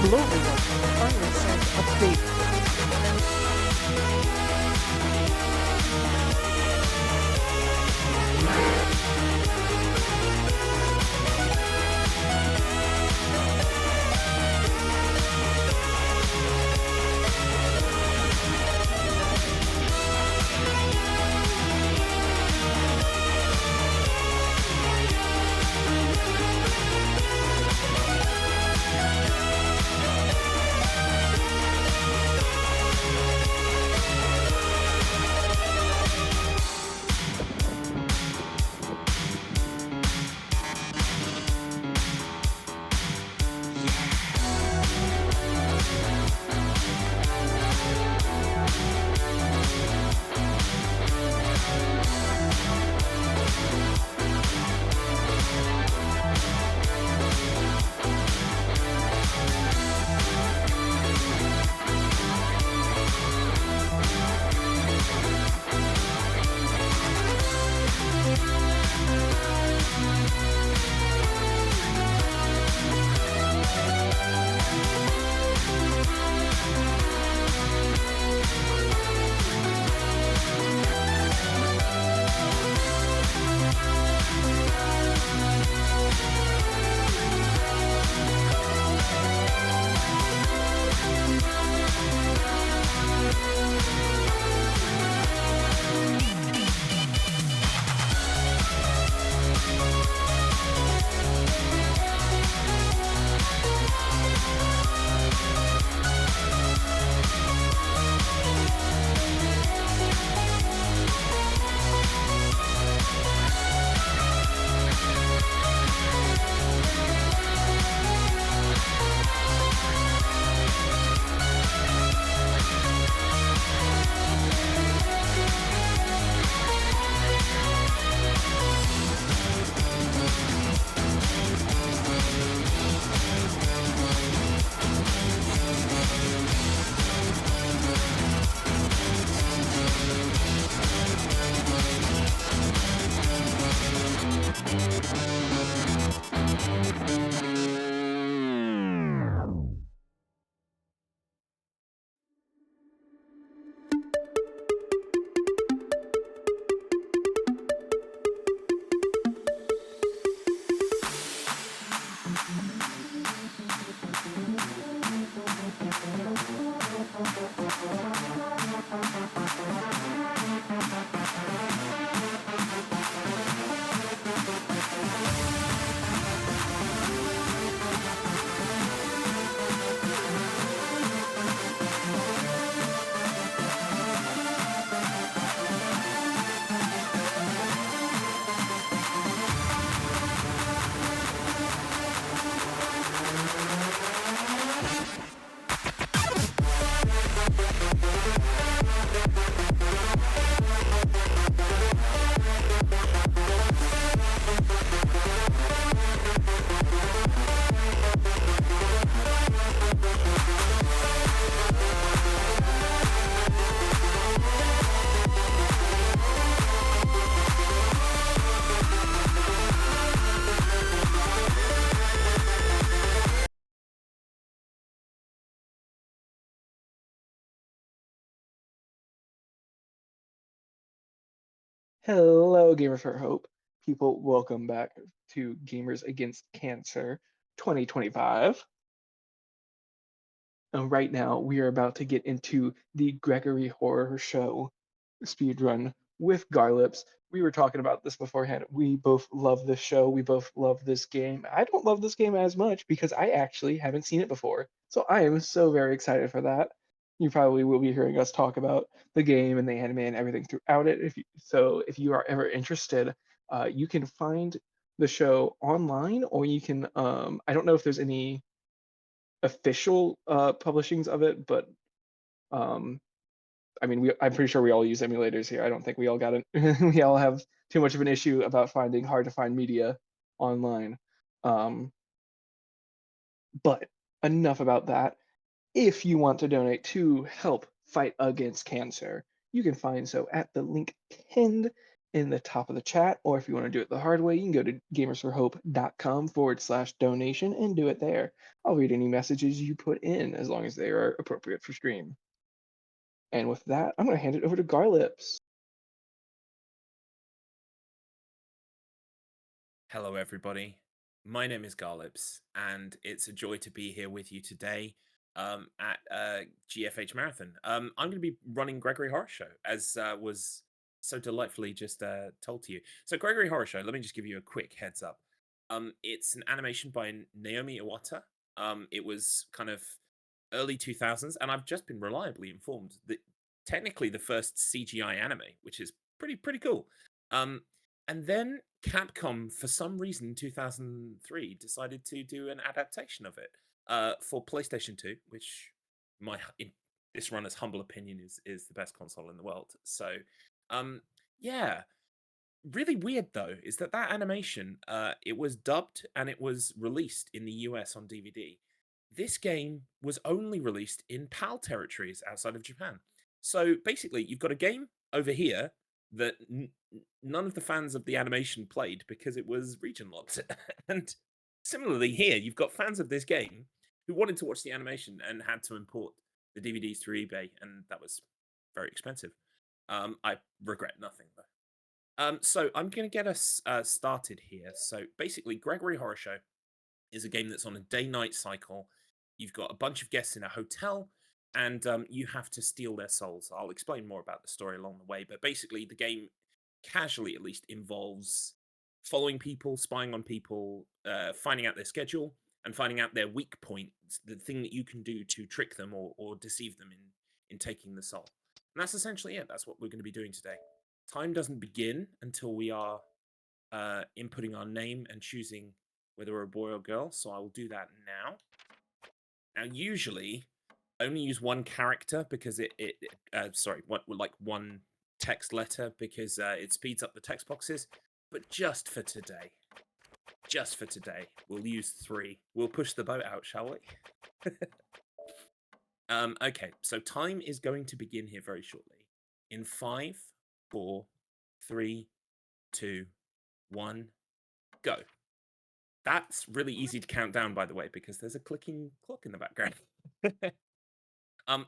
Hello everyone, on your send update. Hello, Gamers for Hope. People, welcome back to Gamers Against Cancer 2025. Right now, we are about to get into the Gregory Horror Show speedrun with Garlips. We were talking about this beforehand. We both love this show. We both love this game. I don't love this game as much because I actually haven't seen it before. So I am so very excited for that. You probably will be hearing us talk about the game and the anime and everything throughout it. If you are ever interested, you can find the show online, or you can. I don't know if there's any official publishings of it, but um, I mean, I'm pretty sure we all use emulators here. I don't think we all got it. We all have too much of an issue about finding hard to find media online. Um, but enough about that. If you want to donate to help fight against cancer, you can find so at the link pinned in the top of the chat, or if you want to do it the hard way, you can go to gamersforhope.com/donation and do it there. I'll read any messages you put in as long as they are appropriate for stream. And with that, I'm going to hand it over to Garlips. Hello, everybody. My name is Garlips, and it's a joy to be here with you today at GFH Marathon. I'm going to be running Gregory Horror Show, as was so delightfully just told to you. So, Gregory Horror Show, let me just give you a quick heads up. It's an animation by Naomi Iwata. It was kind of early 2000s, and I've just been reliably informed that technically the first CGI anime, which is pretty cool. And then Capcom, for some reason, in 2003, decided to do an adaptation of it for PlayStation 2, which in this runner's humble opinion is the best console in the world. So, yeah, really weird though is that animation it was dubbed and it was released in the US on DVD. This game was only released in PAL territories outside of Japan. So basically, you've got a game over here that none of the fans of the animation played because it was region locked. And similarly, here you've got fans of this game who wanted to watch the animation and had to import the DVDs through eBay, and that was very expensive. I regret nothing though. So I'm going to get us started here. So basically, Gregory Horror Show is a game that's on a day-night cycle. You've got a bunch of guests in a hotel, and you have to steal their souls. I'll explain more about the story along the way, but basically, the game, casually at least, involves following people, spying on people, finding out their schedule, and finding out their weak points, the thing that you can do to trick them or deceive them in taking the soul. And that's essentially it. That's what we're going to be doing today. Time doesn't begin until we are inputting our name and choosing whether we're a boy or girl, so I will do that now. Now, usually, I only use one character because one text letter because it speeds up the text boxes. But just for today, we'll use 3. We'll push the boat out, shall we? Okay, so time is going to begin here very shortly. In 5, 4, 3, 2, 1, go. That's really easy to count down, by the way, because there's a clicking clock in the background.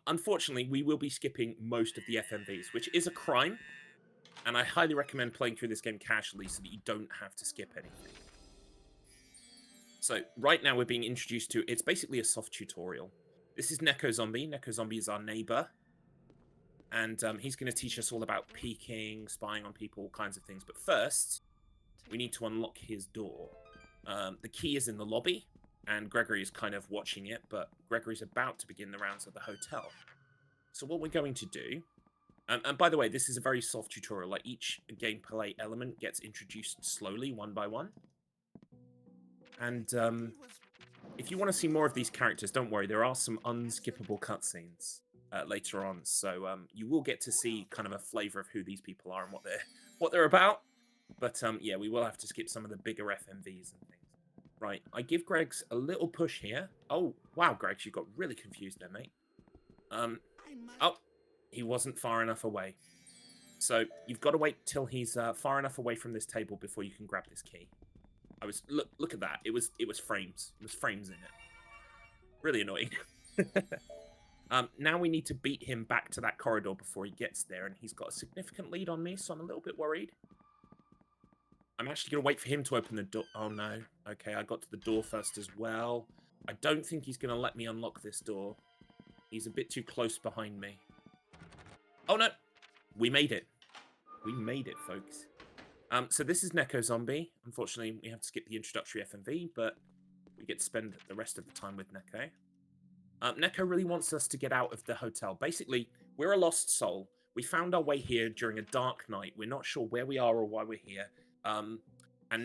Unfortunately, we will be skipping most of the FMVs, which is a crime, and I highly recommend playing through this game casually so that you don't have to skip anything. So right now we're being introduced to, it's basically a soft tutorial. This is Neko Zombie. Neko Zombie is our neighbor, and he's going to teach us all about peeking, spying on people, all kinds of things. But first, we need to unlock his door. The key is in the lobby, and Gregory is kind of watching it, but Gregory's about to begin the rounds at the hotel. So what we're going to do, and by the way, this is a very soft tutorial, like each gameplay element gets introduced slowly, one by one. And if you want to see more of these characters, don't worry, there are some unskippable cutscenes later on, so you will get to see kind of a flavor of who these people are and what they're about. But yeah, we will have to skip some of the bigger FMVs and things. Right, I give Greg's a little push here. Oh, wow, Greg, you got really confused there, mate. Oh, he wasn't far enough away. So you've got to wait till he's far enough away from this table before you can grab this key. Look at that. It was frames. It was frames in it. Really annoying. Now we need to beat him back to that corridor before he gets there, and he's got a significant lead on me, so I'm a little bit worried. I'm actually going to wait for him to open the door. Oh, no. Okay, I got to the door first as well. I don't think he's going to let me unlock this door. He's a bit too close behind me. Oh, no. We made it. We made it, folks. So this is Neko Zombie. Unfortunately, we have to skip the introductory FMV, but we get to spend the rest of the time with Neko. Neko really wants us to get out of the hotel. Basically, we're a lost soul. We found our way here during a dark night. We're not sure where we are or why we're here. And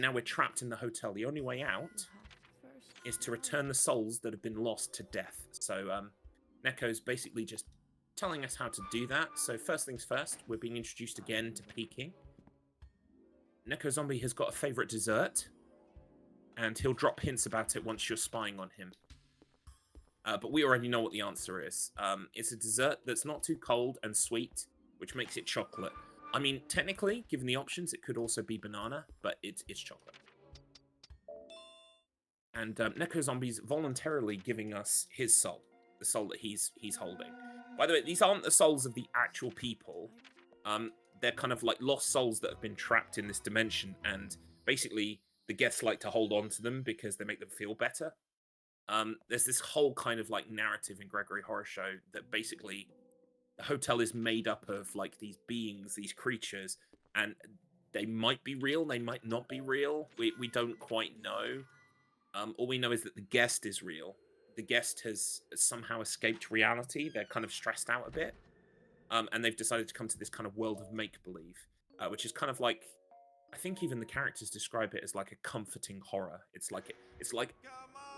now we're trapped in the hotel. The only way out is to return the souls that have been lost to death. So Neko's basically just telling us how to do that. So first things first, we're being introduced again to Peking. Neko Zombie has got a favorite dessert, and he'll drop hints about it once you're spying on him. But we already know what the answer is. It's a dessert that's not too cold and sweet, which makes it chocolate. I mean, technically, given the options, it could also be banana, but it's chocolate. And Neko Zombie's voluntarily giving us his soul, the soul that he's holding. By the way, these aren't the souls of the actual people. They're kind of like lost souls that have been trapped in this dimension, and basically the guests like to hold on to them because they make them feel better. There's this whole kind of like narrative in Gregory Horror Show that basically the hotel is made up of like these beings, these creatures, and they might be real, they might not be real. We don't quite know. All we know is that the guest is real. The guest has somehow escaped reality. They're kind of stressed out a bit. And they've decided to come to this kind of world of make-believe, which is kind of like, I think even the characters describe it as like a comforting horror. It's like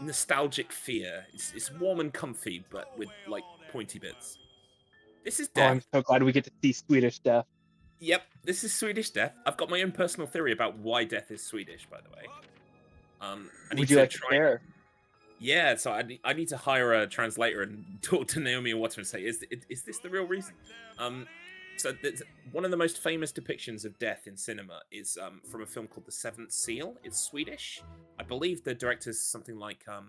nostalgic fear. It's warm and comfy, but with like pointy bits. This is Oh, I'm Death. so glad we get to see Swedish Death. Yep, this is Swedish Death. I've got my own personal theory about why Death is Swedish, by the way. I need Would you to like to try. share? Yeah, so I need to hire a translator and talk to Naomi and Watson and say, is this the real reason? So one of the most famous depictions of death in cinema is from a film called The Seventh Seal. It's Swedish. I believe the director's something like oh,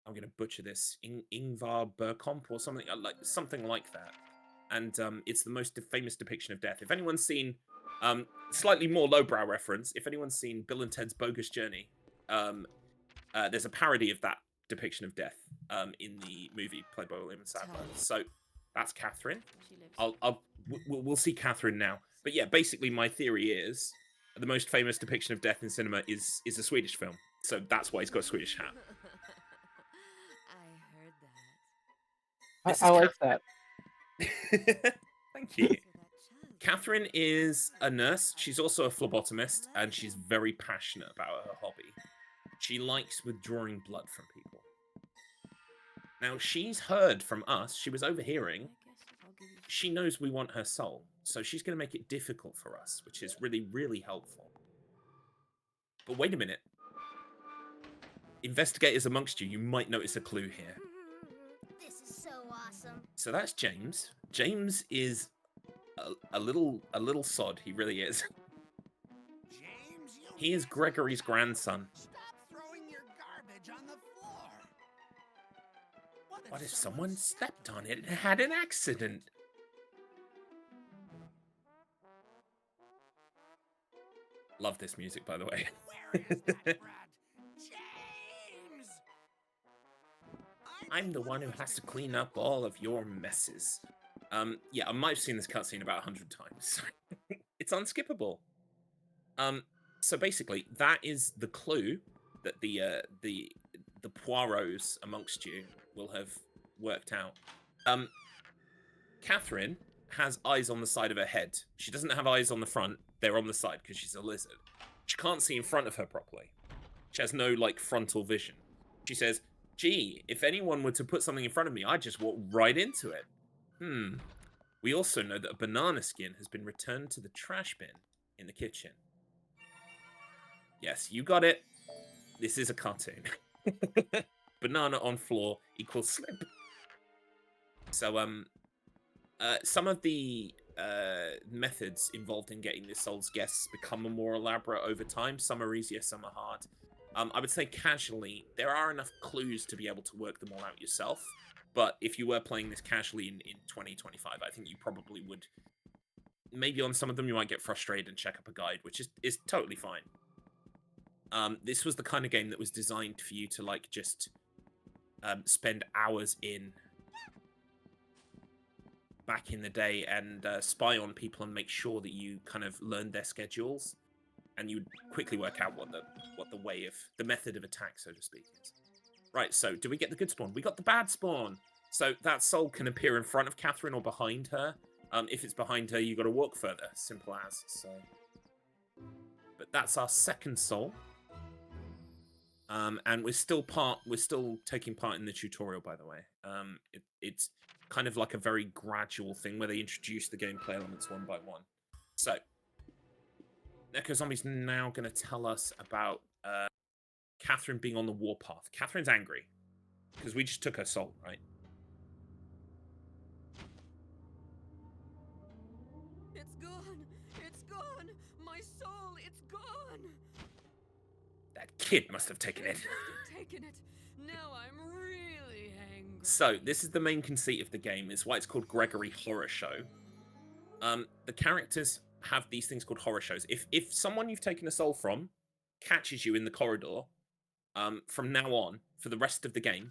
I'm going to butcher this, Ingvar Bergkamp or something like that. And it's the most famous depiction of death. If anyone's seen slightly more lowbrow reference, if anyone's seen Bill and Ted's Bogus Journey, there's a parody of that depiction of death in the movie played by William Sadler. So that's Catherine. We'll see Catherine now. But yeah, basically my theory is the most famous depiction of death in cinema is a Swedish film. So that's why he's got a Swedish hat. I like that. Thank you. Catherine is a nurse. She's also a phlebotomist, and she's very passionate about her hobby. She likes withdrawing blood from people. Now, she's heard from us. She was overhearing. She knows we want her soul, so she's going to make it difficult for us, which is really, really helpful. But wait a minute. Investigators amongst you, you might notice a clue here. This is so awesome. So that's James. James is a little sod. He really is. James, He is Gregory's grandson. Stop throwing your garbage on the floor. What if someone stepped on it and had an accident? Love this music, by the way. Where is that brat? James! I'm the one who has to clean up all of your messes. Yeah, I might have seen this cutscene about 100 times. It's unskippable. So basically, that is the clue that the Poirots amongst you will have worked out. Catherine has eyes on the side of her head. She doesn't have eyes on the front. They're on the side because she's a lizard. She can't see in front of her properly. She has no, like, frontal vision. She says, gee, if anyone were to put something in front of me, I'd just walk right into it. We also know that a banana skin has been returned to the trash bin in the kitchen. Yes, you got it. This is a cartoon. Banana on floor equals slip. So, some of the methods involved in getting this soul's guests become more elaborate over time. Some are easier, some are hard. I would say casually, there are enough clues to be able to work them all out yourself. But if you were playing this casually in 2025, I think you probably would. Maybe on some of them you might get frustrated and check up a guide, which is totally fine. This was the kind of game that was designed for you to like just spend hours in back in the day and spy on people and make sure that you kind of learned their schedules, and you would quickly work out what the method of attack, so to speak, is. Right, so do we get the good spawn? We got the bad spawn. So that soul can appear in front of Catherine or behind her. If it's behind her, you got to walk further. Simple as. So, but that's our second soul. And we're still taking part in the tutorial, by the way. It's kind of like a very gradual thing where they introduce the gameplay elements one by one. So, Neko Zombie's now going to tell us about Catherine being on the warpath. Catherine's angry because we just took her soul, right? It's gone. It's gone. My soul, it's gone. That kid must have taken it. It must have taken it. Now I'm really angry. So this is the main conceit of the game. It's why it's called Gregory Horror Show. The characters have these things called horror shows. If someone you've taken a soul from catches you in the corridor, from now on, for the rest of the game,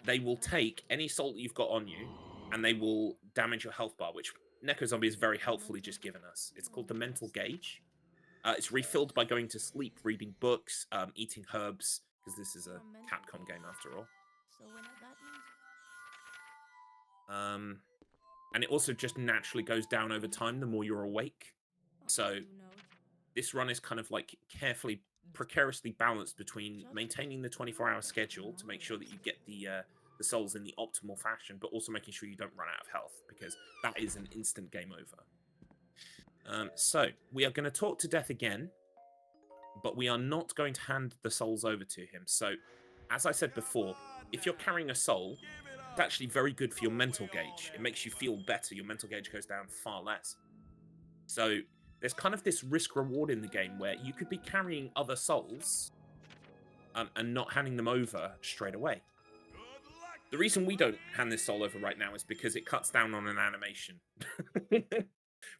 they will take any soul that you've got on you, and they will damage your health bar, which Neko Zombie has very helpfully just given us. It's called the mental gauge. It's refilled by going to sleep, reading books, eating herbs, because this is a Capcom game after all. So when that means And it also just naturally goes down over time the more you're awake. So this run is kind of like precariously balanced between maintaining the 24-hour schedule to make sure that you get the souls in the optimal fashion, but also making sure you don't run out of health, because that is an instant game over. So we are going to talk to Death again, but we are not going to hand the souls over to him. So, as I said before, if you're carrying a soul, it's actually very good for your mental gauge. It makes you feel better. Your mental gauge goes down far less. So there's kind of this risk-reward in the game where you could be carrying other souls and not handing them over straight away. The reason we don't hand this soul over right now is because it cuts down on an animation.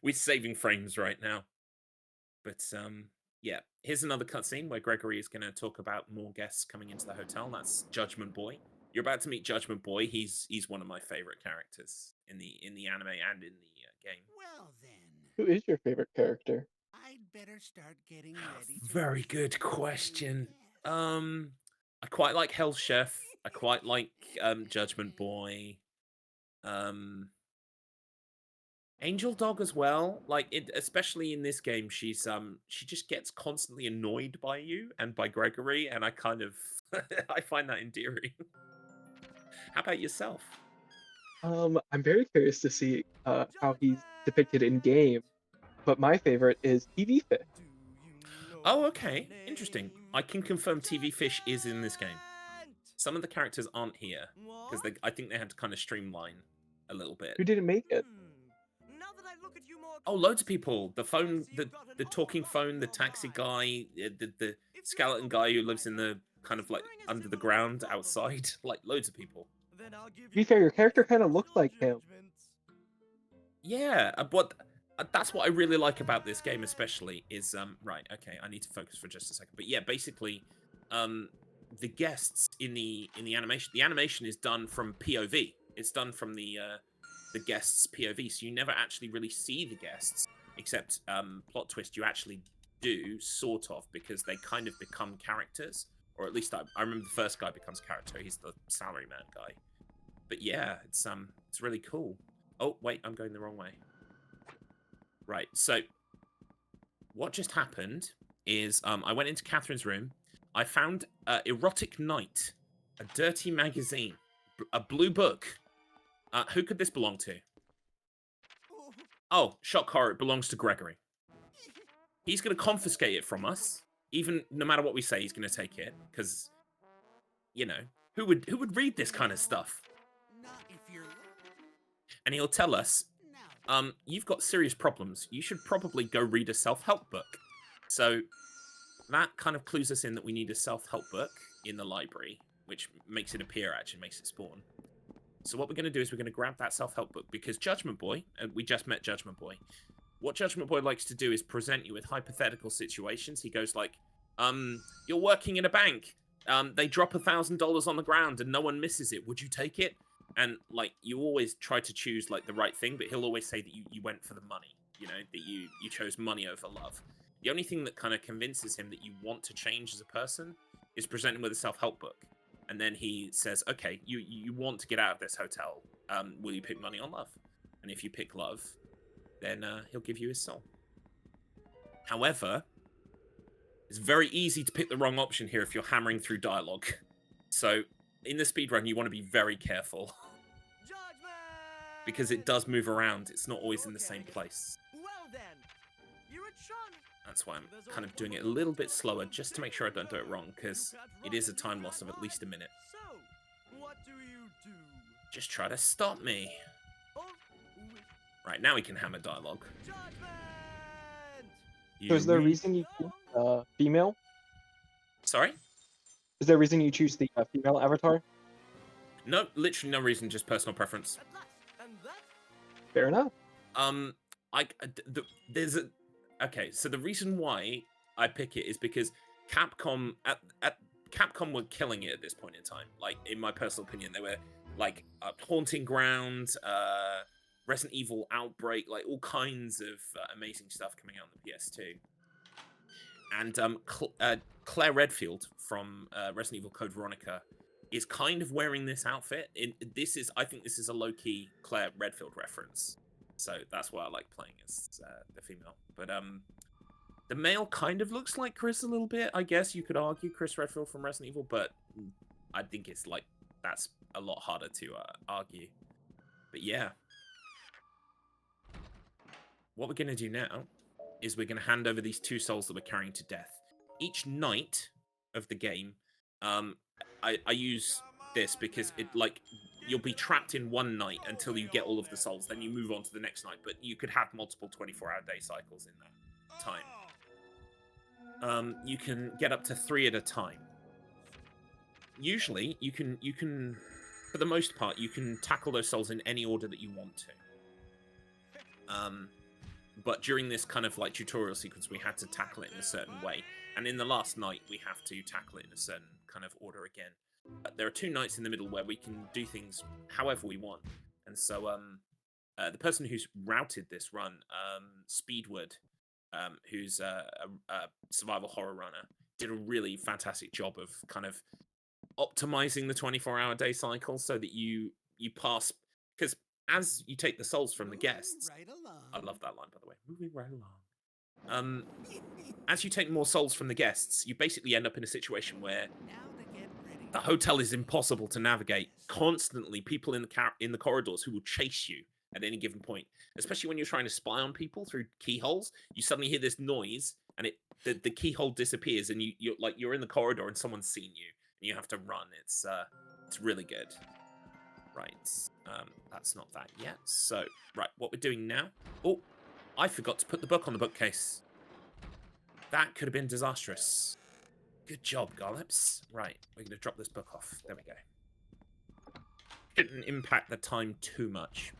We're saving frames right now. But yeah, here's another cutscene where Gregory is going to talk about more guests coming into the hotel. That's Judgment Boy. You're about to meet Judgment Boy. He's one of my favorite characters in the anime and in the game. Well then, Who is your favorite character? I'd better start getting ready to Very meet good the question. guests. I quite like Hell's Chef. I quite like Judgment Boy. Angel Dog as well. Like especially in this game, she just gets constantly annoyed by you and by Gregory, and I kind of I find that endearing. How about yourself? I'm very curious to see how he's depicted in game, but my favorite is TV Fish. Oh, okay. Interesting. I can confirm TV Fish is in this game. Some of the characters aren't here because I think they had to kind of streamline a little bit. Who didn't make it? Oh, loads of people. The phone, the talking phone, the taxi guy, the skeleton guy who lives in the kind of like under the ground outside. Like loads of people. To be fair, your character kind of looks like him. Yeah, but that's what I really like about this game, especially is right. Okay, I need to focus for just a second. But yeah, basically, the guests in the animation, the animation is done from POV. It's done from the guests' POV, so you never actually really see the guests, except plot twist. You actually do sort of, because they kind of become characters, or at least I remember the first guy becomes a character. He's the salaryman guy. But yeah, it's really cool. Oh wait, I'm going the wrong way. Right, so what just happened is I went into Catherine's room. I found Erotic Night, a dirty magazine, a blue book. Who could this belong to? Oh, shock horror, it belongs to Gregory. He's going to confiscate it from us. Even no matter what we say, he's going to take it. Because, you know, who would read this kind of stuff? And he'll tell us, you've got serious problems. You should probably go read a self-help book. So that kind of clues us in that we need a self-help book in the library, which makes it appear, actually makes it spawn. So what we're going to do is we're going to grab that self-help book, because Judgment Boy, and we just met Judgment Boy, what Judgment Boy likes to do is present you with hypothetical situations. He goes like, you're working in a bank. They drop $1,000 on the ground and no one misses it. Would you take it? And like, you always try to choose like the right thing, but he'll always say that you went for the money, you know, that you chose money over love. The only thing that kind of convinces him that you want to change as a person is presenting with a self-help book. And then he says, okay, you want to get out of this hotel. Will you pick money on love? And if you pick love, then he'll give you his soul. However, it's very easy to pick the wrong option here if you're hammering through dialogue. So in the speedrun, you want to be very careful. Because it does move around. It's not always in the same place. Well then, you're a chun. That's why I'm kind of doing it a little bit slower, just to make sure I don't do it wrong, because it is a time loss of at least a minute. So, what do you do? Just try to stop me. Oh, Right, now we can hammer dialogue. judgment! So is there a You- reason you choose female? Sorry? Is there a reason you choose the female avatar? No, literally no reason, just personal preference. At last, and that? Fair enough. There's a... Okay, so the reason why I pick it is because Capcom... Capcom were killing it at this point in time. Like, in my personal opinion, they were, like, Haunting Ground, Resident Evil Outbreak, like, all kinds of amazing stuff coming out on the PS2. And Claire Redfield from Resident Evil Code Veronica is kind of wearing this outfit. I think this is a low-key Claire Redfield reference. So that's why I like playing as the female. But the male kind of looks like Chris a little bit. I guess you could argue Chris Redfield from Resident Evil, but I think it's like, that's a lot harder to argue. But yeah. What we're going to do now is we're going to hand over these 2 souls that we're carrying to death. Each night of the game, I use this because it, like, you'll be trapped in one night until you get all of the souls, then you move on to the next night, but you could have multiple 24-hour day cycles in that time. You can get up to 3 at a time. Usually, you can, for the most part, you can tackle those souls in any order that you want to. But during this kind of like tutorial sequence, we had to tackle it in a certain way. And in the last night, we have to tackle it in a certain kind of order again. But there are 2 nights in the middle where we can do things however we want. And so the person who's routed this run, Speedwood, who's a survival horror runner, did a really fantastic job of kind of optimizing the 24-hour day cycle so that you pass... Because as you take the souls from the guests... Right along. I love that line, by the way. Moving right along. As you take more souls from the guests, you basically end up in a situation where Now to get ready. the hotel is impossible to navigate. Constantly, people in the corridors who will chase you at any given point. Especially when you're trying to spy on people through keyholes, you suddenly hear this noise, and the keyhole disappears, and you're in the corridor, and someone's seen you, and you have to run. It's really good. Right, that's not that yet. So, right, what we're doing now... Oh, I forgot to put the book on the bookcase. That could have been disastrous. Good job, Gollips. Right, we're going to drop this book off. There we go. Shouldn't impact the time too much.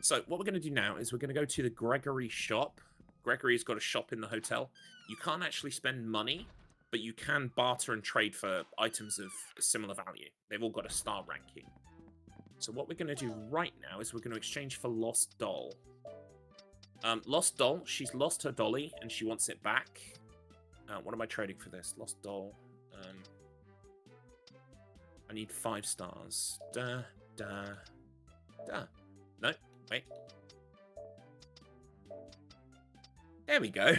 So, what we're going to do now is we're going to go to the Gregory shop. Gregory's got a shop in the hotel. You can't actually spend money, but you can barter and trade for items of similar value. They've all got a star ranking. So what we're going to do right now is we're going to exchange for Lost Doll. Lost Doll, she's lost her dolly and she wants it back. What am I trading for this? Lost Doll. I need 5 stars. No, wait. There we go.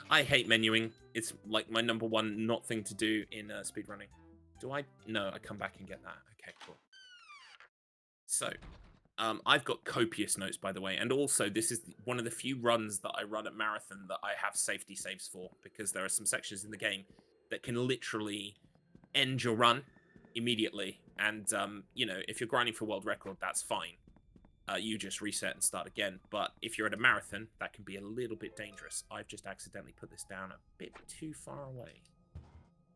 I hate menuing. It's like my #1 not thing to do in speedrunning. Do I? No, I come back and get that. Okay, cool. So, I've got copious notes, by the way, and also this is one of the few runs that I run at Marathon that I have safety saves for, because there are some sections in the game that can literally end your run immediately. And, you know, if you're grinding for world record, that's fine. You just reset and start again. But if you're at a marathon, that can be a little bit dangerous. I've just accidentally put this down a bit too far away.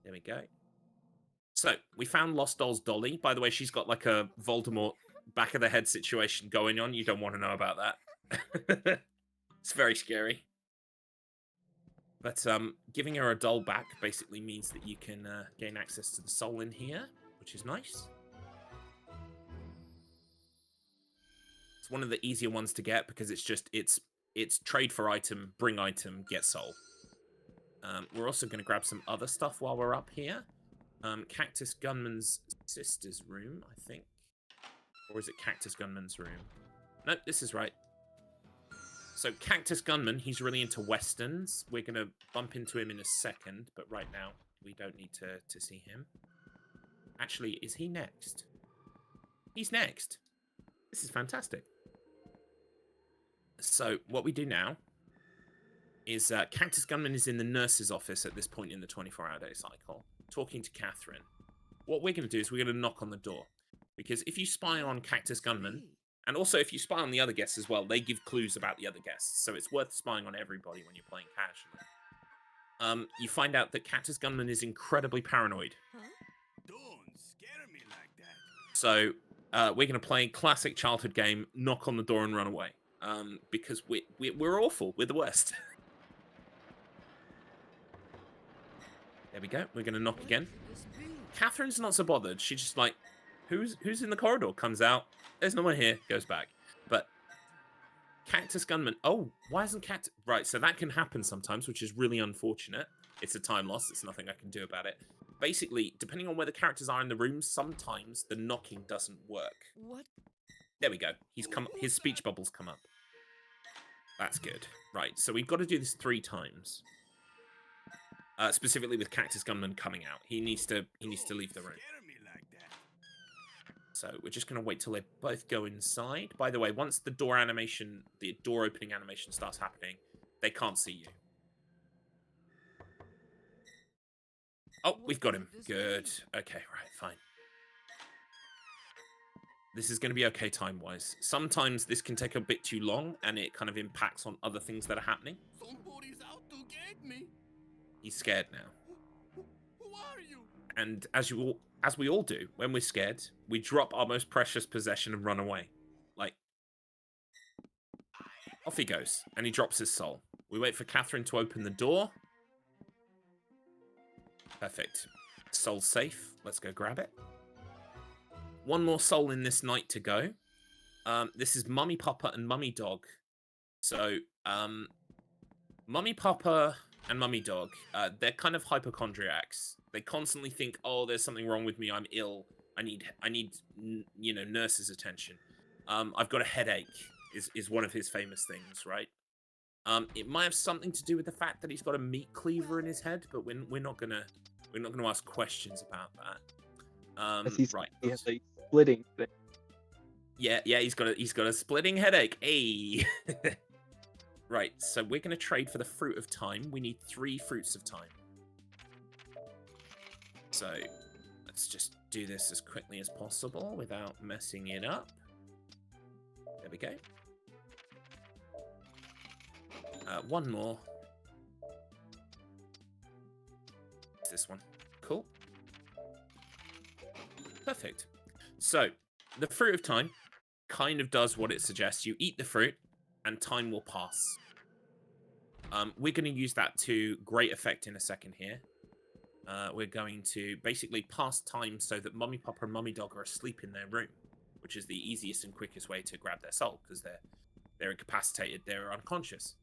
There we go. So, we found Lost Doll's Dolly. By the way, she's got like a Voldemort back of the head situation going on. You don't want to know about that. It's very scary. But giving her a doll back basically means that you can gain access to the soul in here, which is nice. It's one of the easier ones to get because it's trade for item, bring item, get soul. We're also going to grab some other stuff while we're up here. Cactus Gunman's sister's room, I think. Or is it Cactus Gunman's room? Nope, this is right. So Cactus Gunman, he's really into westerns. We're going to bump into him in a second, but right now we don't need to see him. Actually, is he next? He's next. This is fantastic. So what we do now is Cactus Gunman is in the nurse's office at this point in the 24-hour day cycle, talking to Catherine. What we're going to do is we're going to knock on the door. Because if you spy on Cactus Gunman, and also if you spy on the other guests as well, they give clues about the other guests. So it's worth spying on everybody when you're playing casually. You find out that Cactus Gunman is incredibly paranoid. Don't scare me like that. So we're going to play a classic childhood game, knock on the door and run away. Because we're awful. We're the worst. There we go. We're going to knock again. Catherine's not so bothered. She's just like, who's in the corridor? Comes out. There's no one here. Goes back. But Cactus Gunman. Oh, why isn't Cactus... Right, so that can happen sometimes, which is really unfortunate. It's a time loss. There's nothing I can do about it. Basically, depending on where the characters are in the room, sometimes the knocking doesn't work. What? There we go. His speech bubbles come up. That's good. Right, so we've got to do this 3 times. Specifically with Cactus Gunman coming out. He needs to leave the room. Scare me like that. So we're just going to wait till they both go inside. By the way, once the door opening animation starts happening, they can't see you. Oh, we've got him. Good. Okay, right, fine. This is going to be okay time-wise. Sometimes this can take a bit too long, and it kind of impacts on other things that are happening. Somebody's out to get me. He's scared now. Who are you? And as we all do, when we're scared, we drop our most precious possession and run away. Like, off he goes, and he drops his soul. We wait for Catherine to open the door. Perfect. Soul's safe. Let's go grab it. One more soul in this night to go. This is Mummy Papa and Mummy Dog. So, Mummy Papa and Mummy Dog, they're kind of hypochondriacs. They constantly think, oh, there's something wrong with me. I'm ill. I need, you know, nurse's attention. I've got a headache is one of his famous things, right? It might have something to do with the fact that he's got a meat cleaver in his head, but we're not gonna ask questions about that. Right. He has a splitting thing. Yeah, he's got a splitting headache. Hey. Right, so we're going to trade for the Fruit of Time. We need 3 Fruits of Time. So, let's just do this as quickly as possible without messing it up. There we go. One more. It's this one. Cool. Perfect. So, the Fruit of Time kind of does what it suggests. You eat the fruit, and time will pass. We're going to use that to great effect in a second here. We're going to basically pass time so that Mummy Papa and Mummy Dog are asleep in their room, which is the easiest and quickest way to grab their soul, because they're incapacitated, they're unconscious.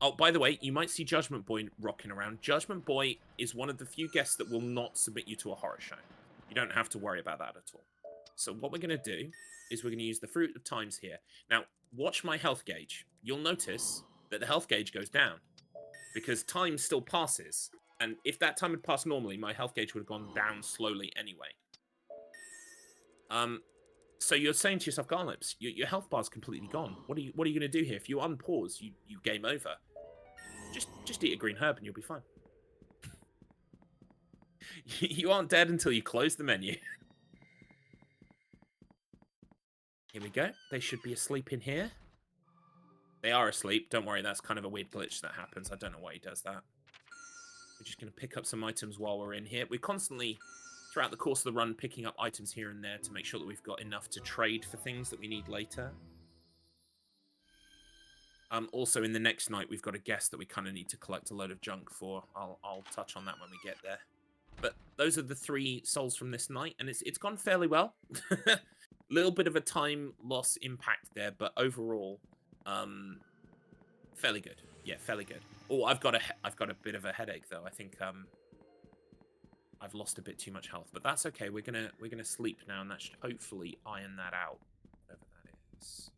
Oh, by the way, you might see Judgment Boy rocking around. Judgment Boy is one of the few guests that will not submit you to a horror show. You don't have to worry about that at all. So what we're going to do is we're going to use the Fruit of Times here. Now, watch my health gauge. You'll notice that the health gauge goes down because time still passes. And if that time had passed normally, my health gauge would have gone down slowly anyway. So you're saying to yourself, Garlips, your health bar's completely gone. What are you going to do here? If you unpause, you game over. Just eat a green herb and you'll be fine. You aren't dead until you close the menu. Here we go. They should be asleep in here. They are asleep. Don't worry, that's kind of a weird glitch that happens. I don't know why he does that. We're just going to pick up some items while we're in here. We're constantly throughout the course of the run, picking up items here and there to make sure that we've got enough to trade for things that we need later. Also, in the next night, we've got a guest that we kind of need to collect a load of junk for. I'll touch on that when we get there. But those are the 3 souls from this night, and it's gone fairly well. Little bit of a time loss impact there, but overall, fairly good. Yeah, fairly good. Oh, I've got a bit of a headache though. I think I've lost a bit too much health, but that's okay. We're gonna sleep now, and that should hopefully iron that out, whatever that is.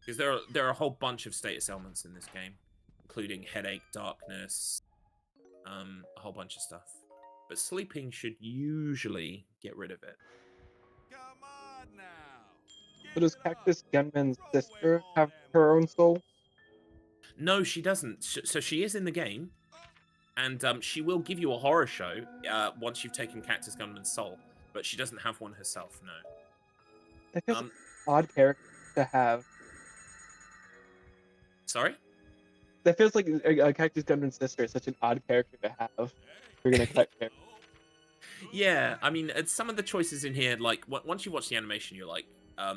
Because there are a whole bunch of status elements in this game, including headache, darkness, a whole bunch of stuff. But sleeping should usually get rid of it. Come on now. So Give does it up. Cactus Gunman's Throw away sister them have damn her own weapons. soul? No, she doesn't. So she is in the game, and she will give you a horror show once you've taken Cactus Gunman's soul, but she doesn't have one herself. No. That feels like an odd character to have. Sorry. That feels like a Cactus Gunman's sister is such an odd character to have. If you're gonna cut characters. Yeah, I mean, some of the choices in here, like once you watch the animation, you're like, I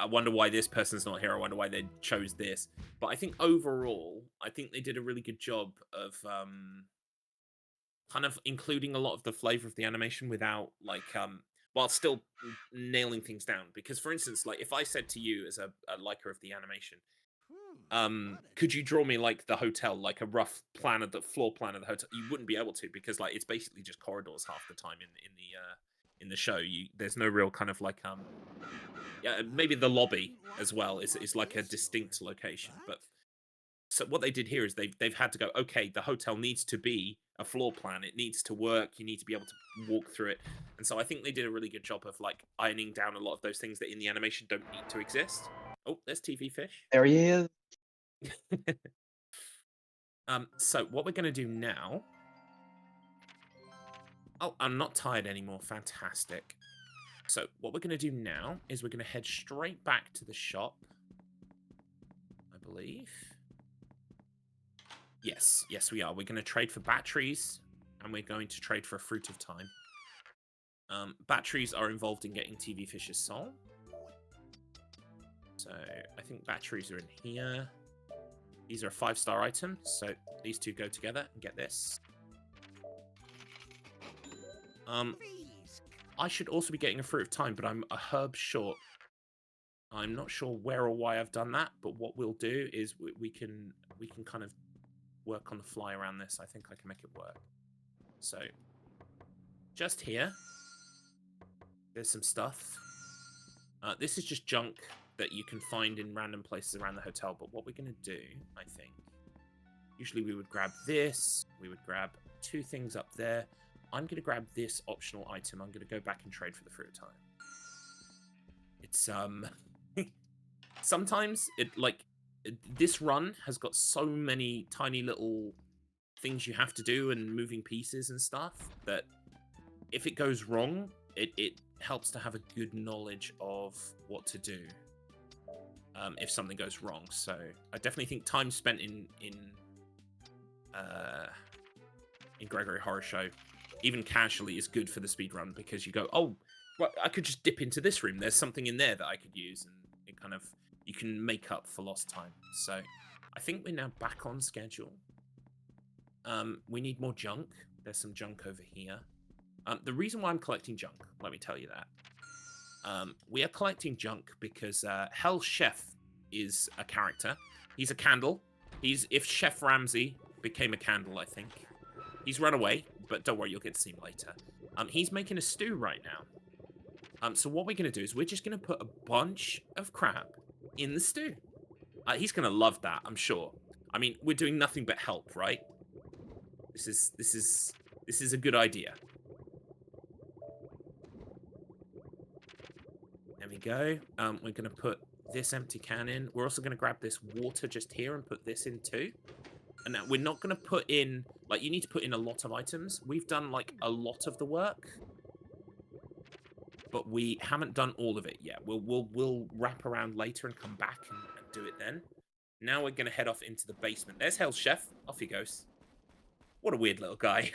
wonder why this person's not here. I wonder why they chose this. But I think overall, I think they did a really good job of kind of including a lot of the flavor of the animation without like while still nailing things down. Because for instance, like if I said to you as a liker of the animation, could you draw me like the hotel, like a rough plan of the floor plan of the hotel? You wouldn't be able to, because like it's basically just corridors half the time in the show. There's no real kind of like yeah, maybe the lobby as well is like a distinct location. But so what they did here is they've had to go, okay, the hotel needs to be a floor plan. It needs to work. You need to be able to walk through it. And so I think they did a really good job of like ironing down a lot of those things that in the animation don't need to exist. Oh, there's TV Fish. There he is. So what we're going to do now... Oh, I'm not tired anymore. Fantastic. So what we're going to do now is we're going to head straight back to the shop, I believe. Yes, we are. We're going to trade for batteries, and we're going to trade for a Fruit of Time. Batteries are involved in getting TV Fish's soul. So I think batteries are in here. These are a 5-star item, so these two go together and get this. I should also be getting a Fruit of Time, but I'm a herb short. I'm not sure where or why I've done that, but what we'll do is we can kind of work on the fly around this. I think I can make it work. So just here, there's some stuff. This is just junk that you can find in random places around the hotel. But what we're going to do, I think, usually we would grab this. We would grab 2 things up there. I'm going to grab this optional item. I'm going to go back and trade for the Fruit of Time. It's, sometimes, this run has got so many tiny little things you have to do and moving pieces and stuff that if it goes wrong, it helps to have a good knowledge of what to do if something goes wrong. So I definitely think time spent in Gregory Horror Show, even casually, is good for the speedrun, because you go, oh, well, I could just dip into this room. There's something in there that I could use, and it kind of, you can make up for lost time. So I think we're now back on schedule. We need more junk. There's some junk over here. The reason why I'm collecting junk, let me tell you that. We are collecting junk because Hell Chef is a character. He's a candle. If Chef Ramsay became a candle, I think. He's run away, but don't worry, you'll get to see him later. He's making a stew right now. So what we're going to do is we're just going to put a bunch of crab in the stew. He's going to love that, I'm sure. I mean, we're doing nothing but help, right? This is a good idea. There we go. We're going to put this empty can in. We're also going to grab this water just here and put this in too. And now we're not going to put in, like, you need to put in a lot of items. We've done, like, a lot of the work, but we haven't done all of it yet. We'll wrap around later and come back and do it then. Now we're going to head off into the basement. There's Hell's Chef. Off he goes. What a weird little guy.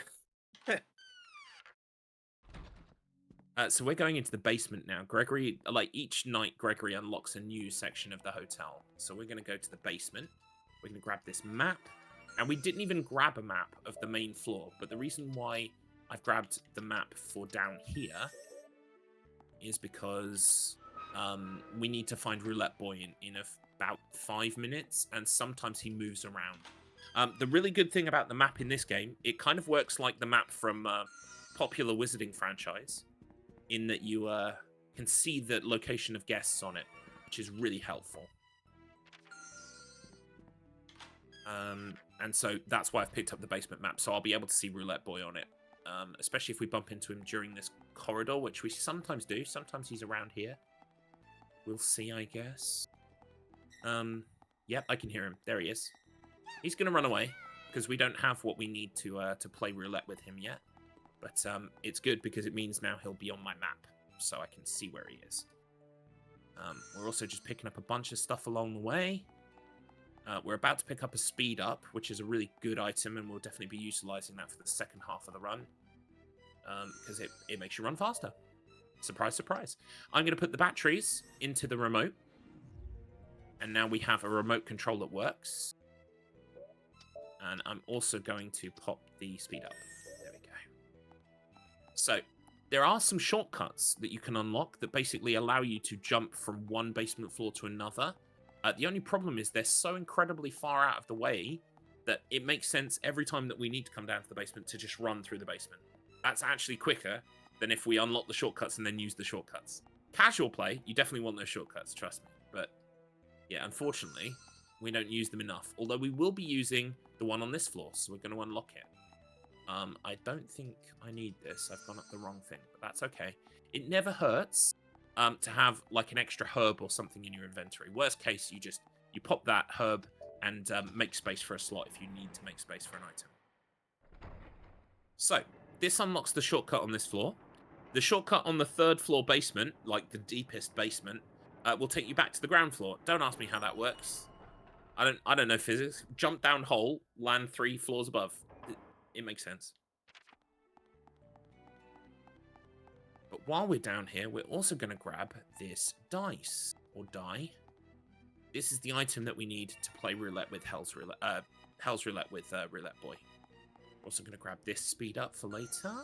So we're going into the basement now. Gregory, like each night, Gregory unlocks a new section of the hotel. So we're going to go to the basement. We're going to grab this map. And we didn't even grab a map of the main floor. But the reason why I've grabbed the map for down here is because we need to find Roulette Boy in about 5 minutes. And sometimes he moves around. The really good thing about the map in this game, it kind of works like the map from popular Wizarding franchise, in that you can see the location of guests on it, which is really helpful. And so that's why I've picked up the basement map, so I'll be able to see Roulette Boy on it, especially if we bump into him during this corridor, which we sometimes do. Sometimes he's around here. We'll see, I guess. Yep, I can hear him. There he is. He's going to run away, because we don't have what we need to play roulette with him yet. But it's good because it means now he'll be on my map, so I can see where he is. We're also just picking up a bunch of stuff along the way. We're about to pick up a speed up, which is a really good item, and we'll definitely be utilizing that for the second half of the run, because it makes you run faster. Surprise, surprise. I'm going to put the batteries into the remote, and now we have a remote control that works. And I'm also going to pop the speed up. There we go. So there are some shortcuts that you can unlock that basically allow you to jump from one basement floor to another. The only problem is they're so incredibly far out of the way that it makes sense every time that we need to come down to the basement to just run through the basement. That's actually quicker than if we unlock the shortcuts and then use the shortcuts. Casual play, you definitely want those shortcuts, trust me. But yeah, unfortunately, we don't use them enough. Although we will be using the one on this floor, so we're going to unlock it. I don't think I need this. I've gone up the wrong thing, but that's okay. It never hurts to have like an extra herb or something in your inventory. Worst case, you pop that herb and make space for a slot if you need to make space for an item. So this unlocks the shortcut on this floor. The shortcut on the 3rd floor basement, like the deepest basement, will take you back to the ground floor. Don't ask me how that works. I don't know physics. Jump down hole, land 3 floors above. It makes sense. But while we're down here, we're also going to grab this dice, or die. This is the item that we need to play roulette with Hell's Roulette with Roulette Boy. We're also going to grab this speed up for later.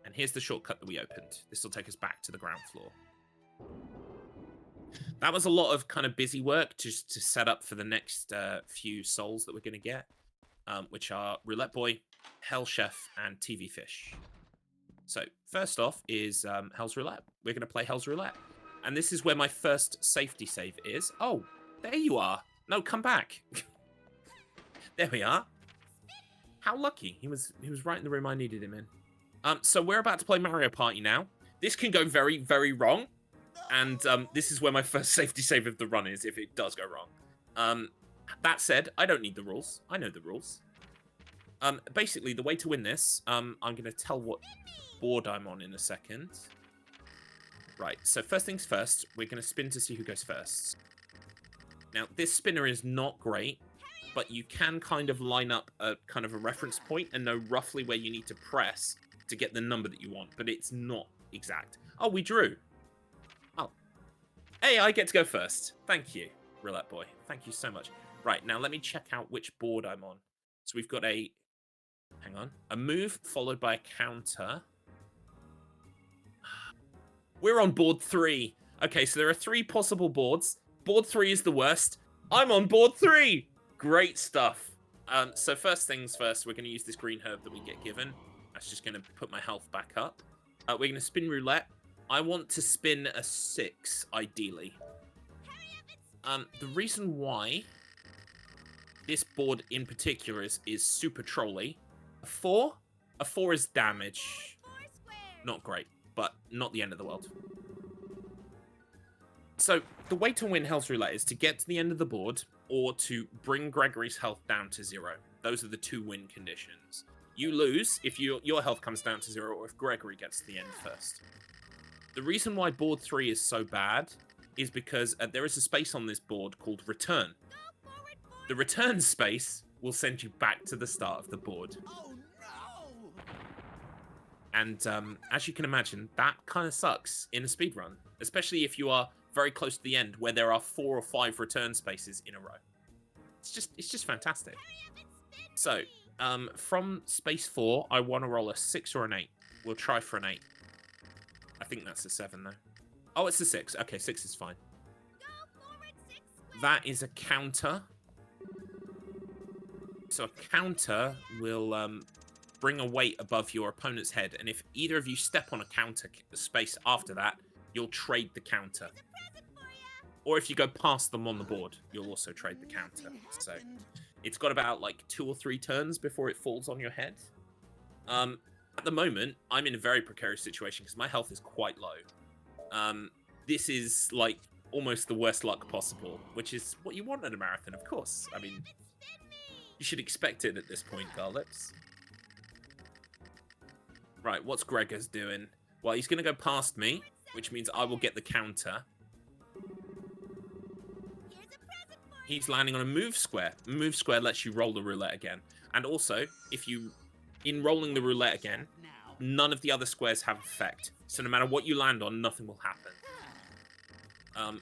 And here's the shortcut that we opened. This will take us back to the ground floor. That was a lot of kind of busy work just to set up for the next few souls that we're going to get, which are Roulette Boy, Hell Chef, and TV Fish. So first off is Hell's Roulette. We're going to play Hell's Roulette. And this is where my first safety save is. Oh, there you are. No, come back. There we are. How lucky. He was right in the room I needed him in. So we're about to play Mario Party now. This can go very, very wrong. And this is where my first safety save of the run is, if it does go wrong. That said, I don't need the rules. I know the rules. Basically, the way to win this, I'm going to tell what board I'm on in a second. Right, so first things first, we're going to spin to see who goes first. Now, this spinner is not great, but you can kind of line up a kind of a reference point and know roughly where you need to press to get the number that you want, but it's not exact. Oh, we drew. Oh. Hey, I get to go first. Thank you, Roulette Boy. Thank you so much. Right, now let me check out which board I'm on. So we've got a move followed by a counter. We're on board 3. Okay, so there are 3 possible boards. Board 3 is the worst. I'm on board 3. Great stuff. So first things first, we're going to use this green herb that we get given. That's just going to put my health back up. We're going to spin roulette. I want to spin a 6, ideally. The reason why this board in particular is super trolly. A 4 is damage. Not great, but not the end of the world. So the way to win Hell's Roulette is to get to the end of the board or to bring Gregory's health down to 0. Those are the 2 win conditions. You lose if your health comes down to 0 or if Gregory gets to the end first. The reason why board 3 is so bad is because there is a space on this board called return. The return space will send you back to the start of the board. Oh no! And as you can imagine, that kind of sucks in a speed run, especially if you are very close to the end where there are 4 or 5 return spaces in a row. It's just fantastic. So, from space 4, I want to roll a 6 or an 8. We'll try for an 8. I think that's a 7 though. Oh, it's a 6. Okay, 6 is fine. That is a counter. So a counter will bring a weight above your opponent's head, and if either of you step on a counter space after that, you'll trade the counter. Or if you go past them on the board, you'll also trade the counter. So it's got about like 2 or 3 turns before it falls on your head. At the moment, I'm in a very precarious situation because my health is quite low. This is like almost the worst luck possible, which is what you want in a marathon, of course. I mean, you should expect it at this point, Garlips. Right, what's Gregor's doing? Well, he's going to go past me, which means I will get the counter. He's landing on a move square. Move square lets you roll the roulette again. And also, if you, in rolling the roulette again, none of the other squares have effect. So no matter what you land on, nothing will happen.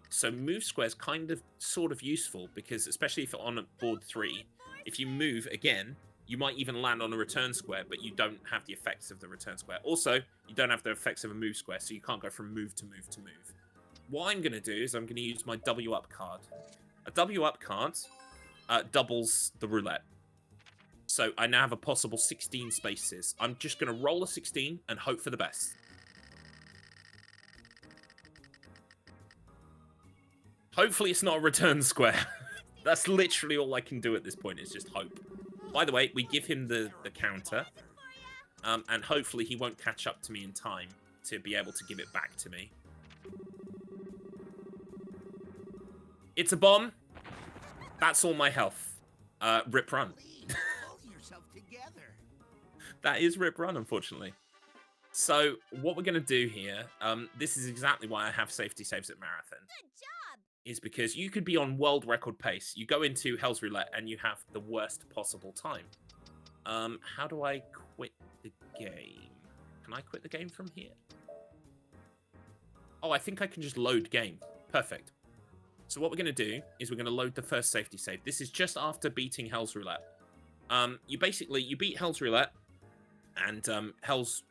So move square is kind of sort of useful because, especially if you're on board 3, if you move again, you might even land on a return square, but you don't have the effects of the return square. Also, you don't have the effects of a move square, so you can't go from move to move to move. What I'm going to do is I'm going to use my W up card. A W up card doubles the roulette. So I now have a possible 16 spaces. I'm just going to roll a 16 and hope for the best. Hopefully it's not a return square. That's literally all I can do at this point, is just hope. By the way, we give him the counter. And hopefully he won't catch up to me in time to be able to give it back to me. It's a bomb. That's all my health. Rip run. That is rip run, unfortunately. So what we're going to do here, this is exactly why I have safety saves at Marathon. Good job. Is because you could be on world record pace. You go into Hell's Roulette and you have the worst possible time. How do I quit the game? Can I quit the game from here? Oh, I think I can just load game. Perfect. So what we're going to do is we're going to load the first safety save. This is just after beating Hell's Roulette. You beat Hell's Roulette, and Hell's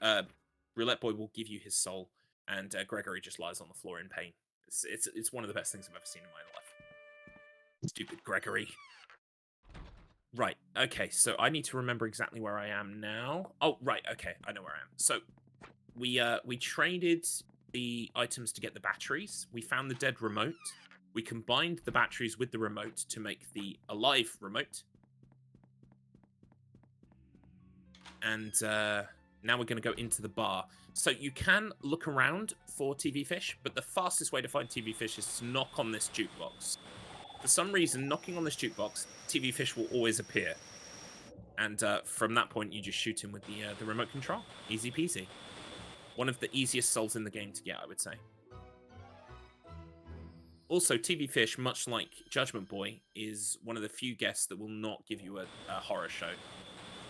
Roulette Boy will give you his soul, and Gregory just lies on the floor in pain. It's one of the best things I've ever seen in my life. Stupid Gregory. Right, okay, so I need to remember exactly where I am now. Oh, right, okay, I know where I am. So we traded the items to get the batteries. We found the dead remote. We combined the batteries with the remote to make the alive remote. And now we're going to go into the bar. So you can look around for TV Fish, but the fastest way to find TV Fish is to knock on this jukebox. For some reason, knocking on this jukebox, TV Fish will always appear. And from that point, you just shoot him with the remote control. Easy peasy. One of the easiest souls in the game to get, I would say. Also, TV Fish, much like Judgment Boy, is one of the few guests that will not give you a horror show.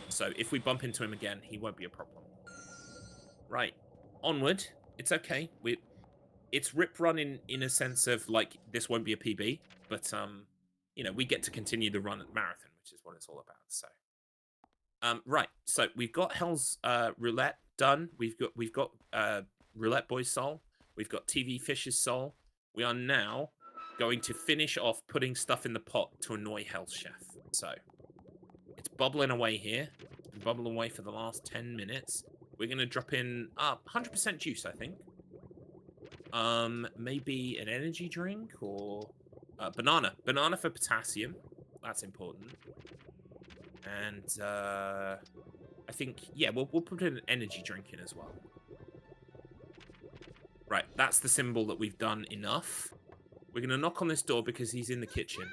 So if we bump into him again, he won't be a problem. Right. Onward. It's okay. It's rip run in a sense of, like, this won't be a PB, but, you know, we get to continue the run at Marathon, which is what it's all about, so. Right. So we've got Hell's Roulette done. We've got Roulette Boy's soul. We've got TV Fish's soul. We are now going to finish off putting stuff in the pot to annoy Hell's Chef. So it's bubbling away here. It's been bubbling away for the last 10 minutes. We're going to drop in 100% juice, I think. Maybe an energy drink or banana. Banana for potassium. That's important. And I think, yeah, we'll put in an energy drink in as well. Right, that's the symbol that we've done enough. We're going to knock on this door because he's in the kitchen.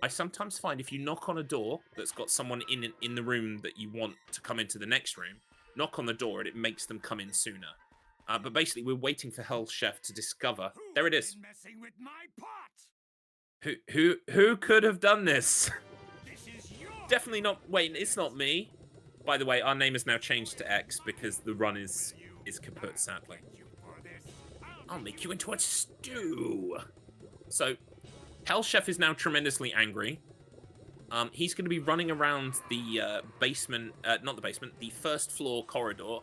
I sometimes find if you knock on a door that's got someone in the room that you want to come into the next room, knock on the door and it makes them come in sooner. But basically, we're waiting for Hell's Chef to discover. There it is. Messing with my pot. Who could have done this? This is yours. Definitely not. Wait, it's not me. By the way, our name is now changed to X because the run is kaput, sadly. I'll make you into a stew. So, Hell Chef is now tremendously angry. He's going to be running around the basement, not the basement, the first floor corridor,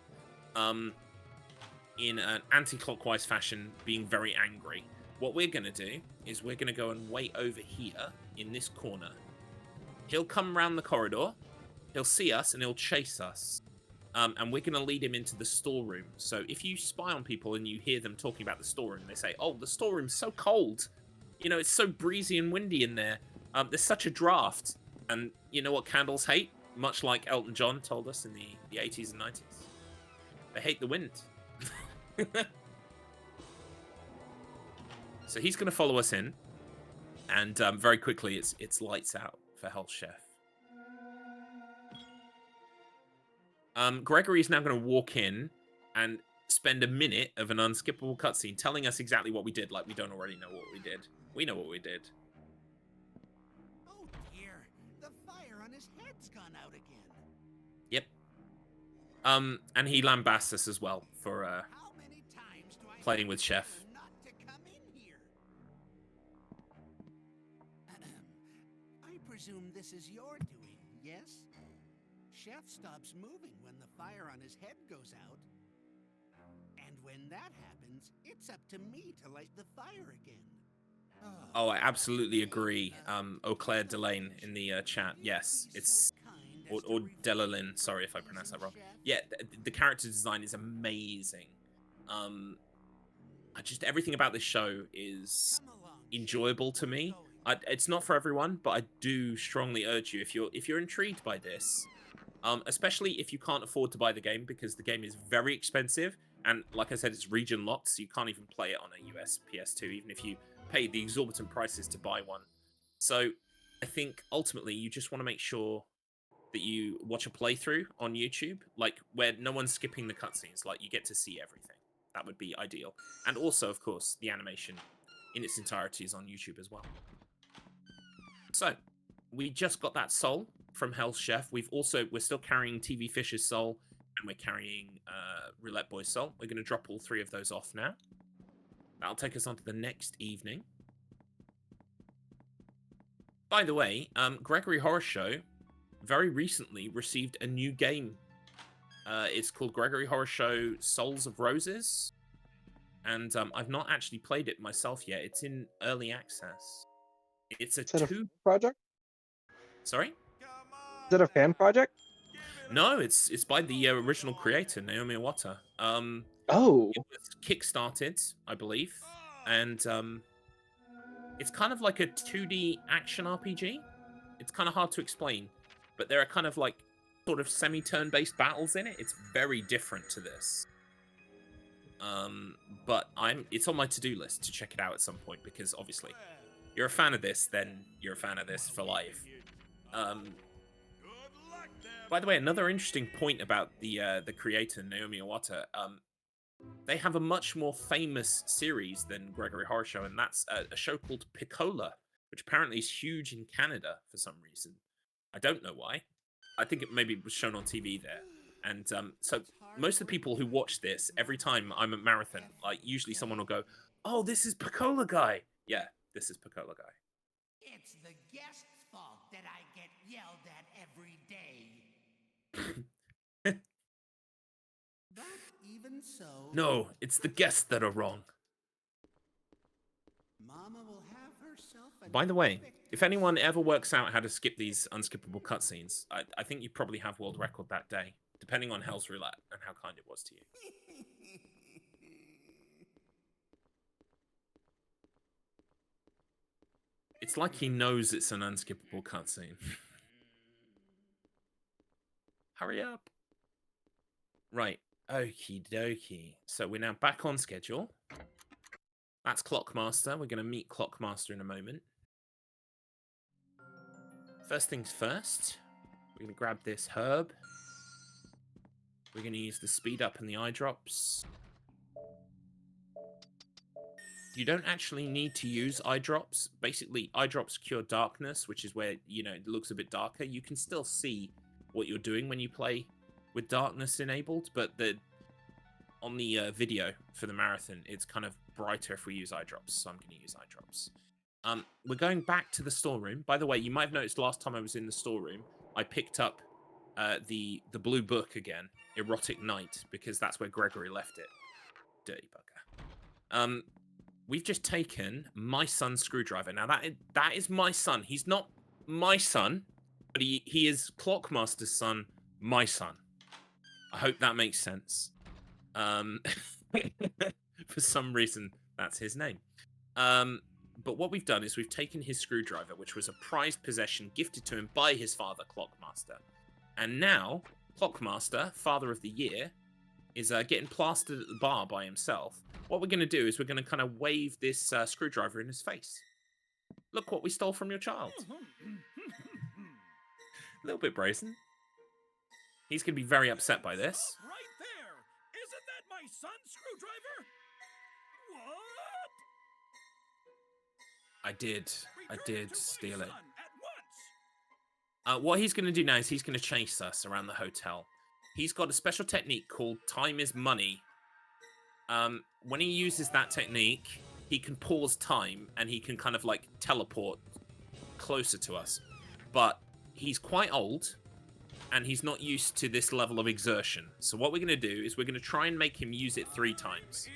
in an anti-clockwise fashion, being very angry. What we're going to do is we're going to go and wait over here in this corner. He'll come around the corridor, he'll see us, and he'll chase us. And we're going to lead him into the storeroom. So if you spy on people and you hear them talking about the storeroom, they say, oh, the storeroom's so cold. You know, it's so breezy and windy in there. There's such a draft. And you know what candles hate? Much like Elton John told us in the 80s and 90s. They hate the wind. So he's going to follow us in. And very quickly, it's lights out for Hell Chef. Gregory is now going to walk in and spend a minute of an unskippable cutscene telling us exactly what we did, like we don't already know what we did. We know what we did. Oh dear, the fire on his head's gone out again. Yep. And he lambasts us as well for How many times do I playing with Chef. not to come in here? I presume this is your doing, yes? Chef stops moving when the fire on his head goes out. And when that happens, it's up to me to light the fire again. Oh, I absolutely agree. Eau Claire Delane in the chat. Yes, it's... Or Delalyn, sorry if I pronounced that wrong. Yeah, the character design is amazing. Everything about this show is enjoyable to me. It's not for everyone, but I do strongly urge you, if you're intrigued by this, especially if you can't afford to buy the game, because the game is very expensive, and like I said, it's region locked, so you can't even play it on a US PS2, even if you pay the exorbitant prices to buy one. So I think ultimately you just want to make sure that you watch a playthrough on YouTube, like where no one's skipping the cutscenes, like you get to see everything. That would be ideal. And also, of course, the animation in its entirety is on YouTube as well. So, we just got that soul from Hell's Chef. We're still carrying TV Fish's soul, and we're carrying Roulette Boy's soul. We're going to drop all three of those off now. That'll take us on to the next evening. By the way, Gregory Horror Show very recently received a new game. It's called Gregory Horror Show Souls of Roses. And I've not actually played it myself yet. It's in early access. It's a project? Sorry? Is it a fan project? No, it's by the original creator, Naomi Iwata. Oh. It was kickstarted, I believe. And it's kind of like a 2D action RPG. It's kind of hard to explain. But there are kind of like sort of semi-turn-based battles in it. It's very different to this. But it's on my to-do list to check it out at some point, because obviously you're a fan of this, then you're a fan of this for life. By the way, another interesting point about the creator, Naomi Iwata, they have a much more famous series than Gregory Horror Show, and that's a show called Piccola, which apparently is huge in Canada for some reason. I don't know why. I think it maybe was shown on TV there. And so most of the people who watch this, every time I'm at Marathon, like usually someone will go, oh, this is Piccola guy. Yeah, this is Piccola guy. It's the guest's fault that I get yelled at every day. But even so... No, it's the guests that are wrong. Mama will have herself a... By the way, if anyone ever works out how to skip these unskippable cutscenes, I think you probably have world record that day, depending on Hell's Roulette and how kind it was to you. It's like he knows it's an unskippable cutscene. Hurry up. Right, okie dokie. So we're now back on schedule. That's Clockmaster. We're going to meet Clockmaster in a moment. First things first, we're going to grab this herb. We're going to use the speed up and the eye drops. You don't actually need to use eye drops. Basically, eye drops cure darkness, which is where, you know, it looks a bit darker. You can still see what you're doing when you play with darkness enabled, but on the video for the marathon, it's kind of brighter if we use eye drops, so I'm going to use eye drops. We're going back to the storeroom. By the way, you might have noticed last time I was in the storeroom, I picked up the blue book again, Erotic Night, because that's where Gregory left it. Dirty bugger. We've just taken my son's screwdriver. Now that is my son. He's not my son, but he is Clockmaster's son, my son. I hope that makes sense. For some reason, that's his name. But what we've done is we've taken his screwdriver, which was a prized possession gifted to him by his father, Clockmaster. And now, Clockmaster, Father of the Year, is getting plastered at the bar by himself. What we're going to do is we're going to kind of wave this screwdriver in his face. Look what we stole from your child. A little bit brazen. He's going to be very upset by this. Stop right there! Isn't that my son's screwdriver? What? I did steal it. What he's going to do now is he's going to chase us around the hotel. He's got a special technique called Time is Money. When he uses that technique, he can pause time and he can kind of like teleport closer to us. But he's quite old and he's not used to this level of exertion. So what we're going to do is we're going to try and make him use it 3 times.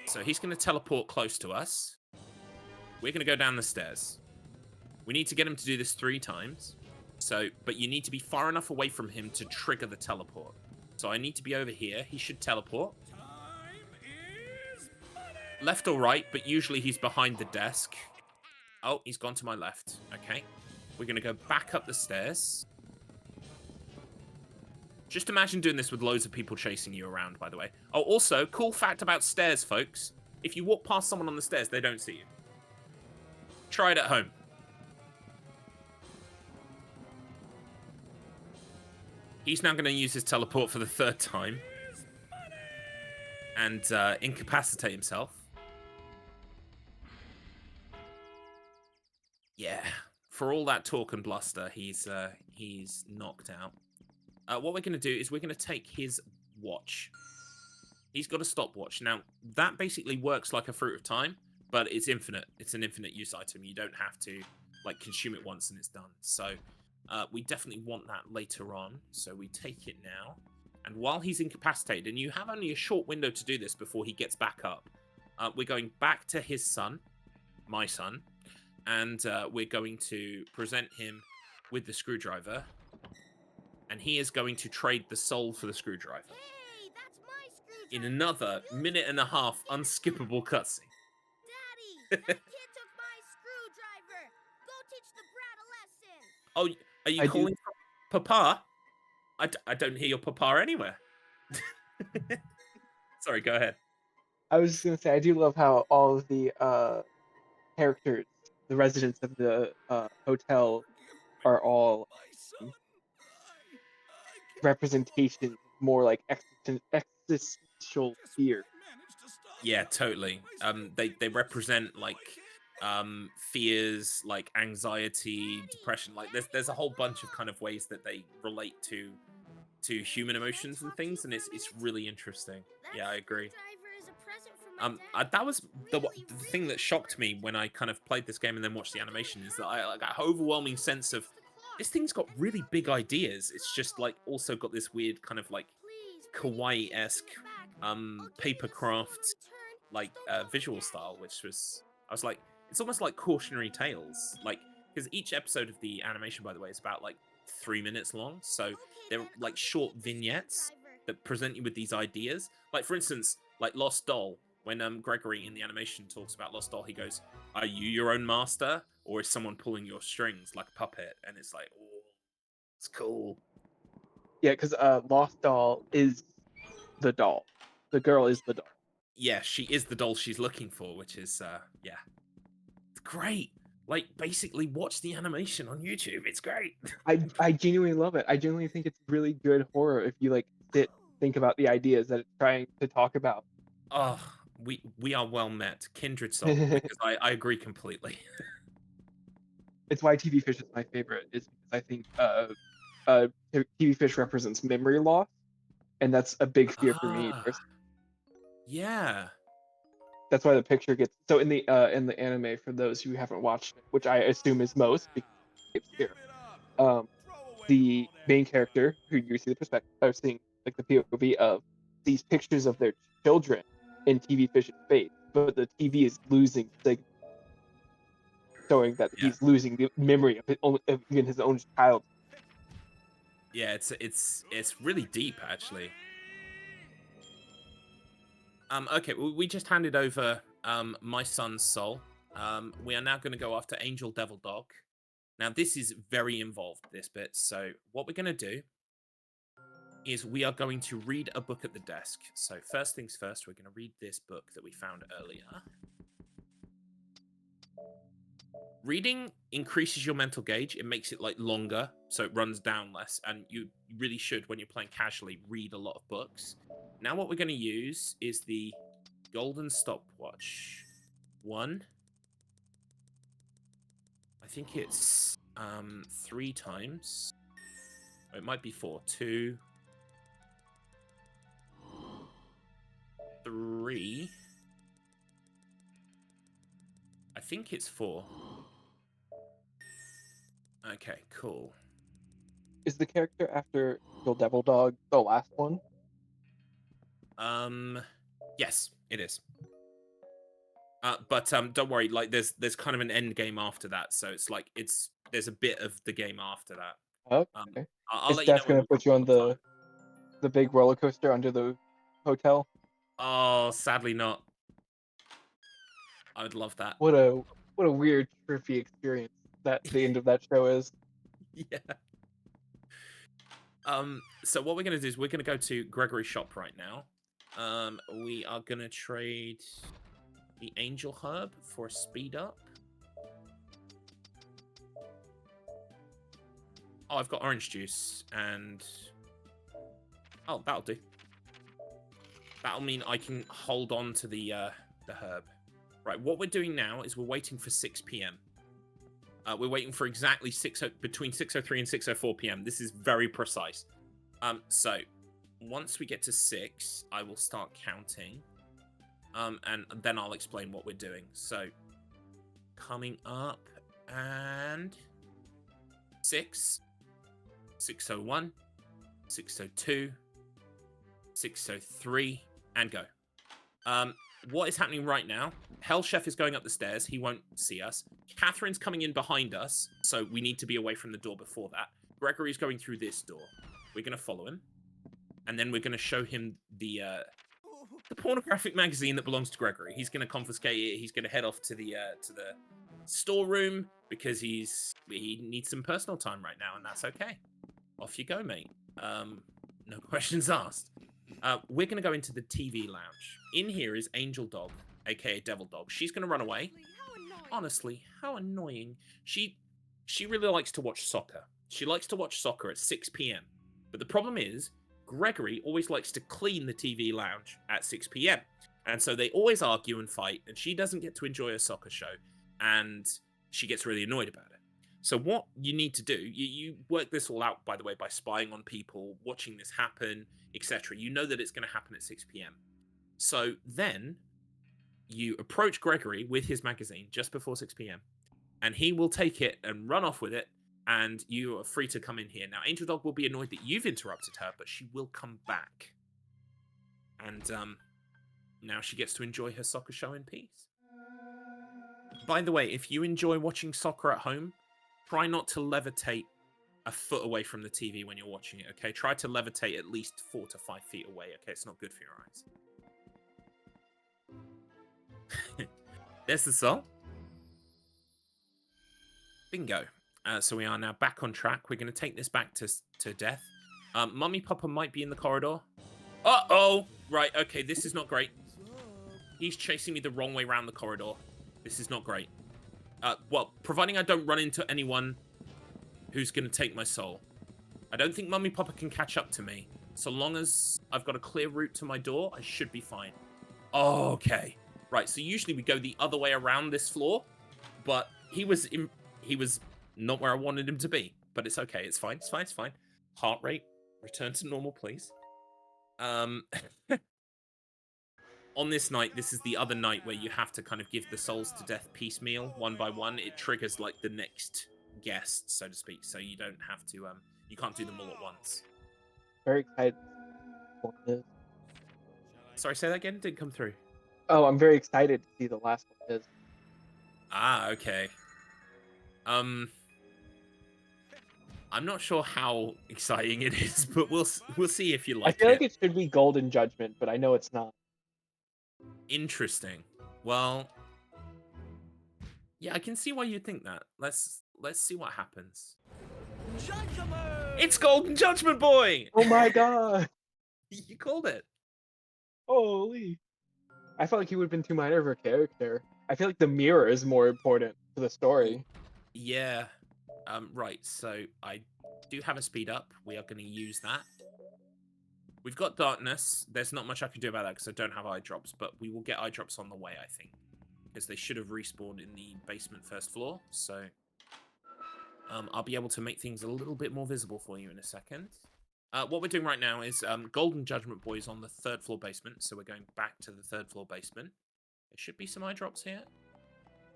So he's going to teleport close to us. We're going to go down the stairs. We need to get him to do this 3 times. But you need to be far enough away from him to trigger the teleport. So I need to be over here. He should teleport. Left or right, but usually he's behind the desk. Oh, he's gone to my left. Okay. We're going to go back up the stairs. Just imagine doing this with loads of people chasing you around, by the way. Oh, also, cool fact about stairs, folks. If you walk past someone on the stairs, they don't see you. Try it at home. He's now going to use his teleport for the 3rd time. And incapacitate himself. Yeah. For all that talk and bluster, he's knocked out. What we're going to do is we're going to take his watch. He's got a stopwatch. Now, that basically works like a Fruit of Time, but it's infinite. It's an infinite use item. You don't have to like consume it once and it's done. So we definitely want that later on. So we take it now. And while he's incapacitated, and you have only a short window to do this before he gets back up, we're going back to his son, my son, and we're going to present him with the screwdriver. And he is going to trade the soul for the screwdriver. Hey, that's my screwdriver. In another minute and a half unskippable cutscene. Daddy, that kid took my screwdriver. Go teach the brat a lesson. Oh, are you calling for Papa? I don't hear your Papa anywhere. Sorry, go ahead. I was just gonna say I do love how all of the characters, the residents of the hotel, are all representations more like existential fear. Yeah, totally. They represent like fears, like anxiety, depression. Like there's a whole bunch of kind of ways that they relate to human emotions and things, and it's really interesting. Yeah, I agree. That was the thing that shocked me when I kind of played this game and then watched the animation, is that I got an overwhelming sense of this thing's got really big ideas. It's just like also got this weird kind of like kawaii-esque papercraft like visual style, which was, I was like, it's almost like cautionary tales, like, because each episode of the animation, by the way, is about like 3 minutes long, so they're like short vignettes that present you with these ideas. Like, for instance, like Lost Doll, when Gregory in the animation talks about Lost Doll, he goes, are you your own master, or is someone pulling your strings like a puppet? And it's like, oh, it's cool. Yeah, because Lost Doll is the doll. The girl is the doll. Yeah, she is the doll she's looking for, which is, yeah. It's great. Like, basically, watch the animation on YouTube. It's great. I genuinely love it. I genuinely think it's really good horror if you, like, think about the ideas that it's trying to talk about. Oh, we are well met. Kindred soul, because I agree completely. it's why TV Fish is my favorite. Is because I think TV Fish represents memory loss, and that's a big fear for me. Ah, yeah. That's why the picture gets so in the anime, for those who haven't watched it, which I assume is most because it's here. Um, the main character, who you see the perspective of seeing like the POV of, these pictures of their children in TV Fish's face, but the TV is losing signal, showing that Yeah. he's losing the memory of even his own child. Yeah, it's really deep actually. Okay, we just handed over my son's soul. We are now going to go after Angel Devil Dog. Now this is very involved, this bit. So what we're going to do is we are going to read a book at the desk. So first things first, we're going to read this book that we found earlier. Reading increases your mental gauge. It makes it like longer, so it runs down less. And you really should, when you're playing casually, read a lot of books. Now what we're going to use is the golden stopwatch. 1. I think it's 3 times. It might be 4. 2, 3. I think it's 4. Okay, cool. Is the character after Angel Devil Dog the last one? Yes, it is. But don't worry, like there's kind of an end game after that, so it's like there's a bit of the game after that. Okay. I'll Is let you know Steph when gonna we put you run on out of time. the big roller coaster under the hotel? Oh, sadly not. I would love that. What a weird trippy experience that the end of that show is. Yeah. So what we're gonna do is we're gonna go to Gregory's shop right now. We are gonna trade the Angel Herb for a speed up. Oh, I've got orange juice and oh, that'll do. That'll mean I can hold on to the herb. Right, what we're doing now is we're waiting for 6 p.m. We're waiting for exactly between 6:03 and 6:04 p.m. This is very precise. So once we get to 6, I will start counting. And then I'll explain what we're doing. So coming up and 6, 6:01, 6:02, 6:03, and go. What is happening right now? Hell Chef is going up the stairs. He won't see us. Catherine's coming in behind us, so we need to be away from the door before that. Gregory's going through this door. We're going to follow him. And then we're going to show him the pornographic magazine that belongs to Gregory. He's going to confiscate it. He's going to head off to the storeroom because he needs some personal time right now, and that's okay. Off you go, mate. No questions asked. We're going to go into the TV lounge. In here is Angel Dog, aka Devil Dog. She's going to run away. Honestly, how annoying. She really likes to watch soccer. She likes to watch soccer at 6 p.m. But the problem is, Gregory always likes to clean the TV lounge at 6 p.m. And so they always argue and fight, and she doesn't get to enjoy a soccer show, and she gets really annoyed about it. So what you need to do, you work this all out, by the way, by spying on people, watching this happen, etc. You know that it's going to happen at 6 p.m. So then you approach Gregory with his magazine just before 6 p.m. and he will take it and run off with it, and you are free to come in here. Now, Angel Dog will be annoyed that you've interrupted her, but she will come back. And now she gets to enjoy her soccer show in peace. By the way, if you enjoy watching soccer at home, try not to levitate a foot away from the TV when you're watching it, okay? Try to levitate at least 4 to 5 feet away, okay? It's not good for your eyes. There's the song. Bingo. So we are now back on track. We're going to take this back to death. Mummy Papa might be in the corridor. Uh-oh! Right, okay, this is not great. He's chasing me the wrong way around the corridor. This is not great. Well, providing I don't run into anyone who's going to take my soul. I don't think Mummy Papa can catch up to me. So long as I've got a clear route to my door, I should be fine. Oh, okay. Right, so usually we go the other way around this floor, but he was not where I wanted him to be, but it's okay. It's fine. It's fine. It's fine. Heart rate, return to normal, please. On this night, this is the other night where you have to kind of give the souls to death piecemeal, one by one. It triggers like the next guest, so to speak. So you don't have to, you can't do them all at once. Very excited for this. Sorry, say that again. Didn't come through. Oh, I'm very excited to see the last one is. Ah, okay. I'm not sure how exciting it is, but we'll see if you I like feel it. like it should be Golden Judgment, but I know it's not. Interesting. Well, yeah, I can see why you'd think that. Let's see what happens. Judgment! It's Golden Judgment Boy. Oh my god! You called it. Holy! I felt like he would have been too minor of a character. I feel like the mirror is more important to the story. Yeah. Right. So I do have a speed up. We are going to use that. We've got darkness. There's not much I can do about that because I don't have eye drops, but we will get eye drops on the way, I think, because they should have respawned in the basement first floor. So I'll be able to make things a little bit more visible for you in a second. What we're doing right now is Golden Judgment Boy is on the 3rd floor basement, so we're going back to the 3rd floor basement. There should be some eye drops here.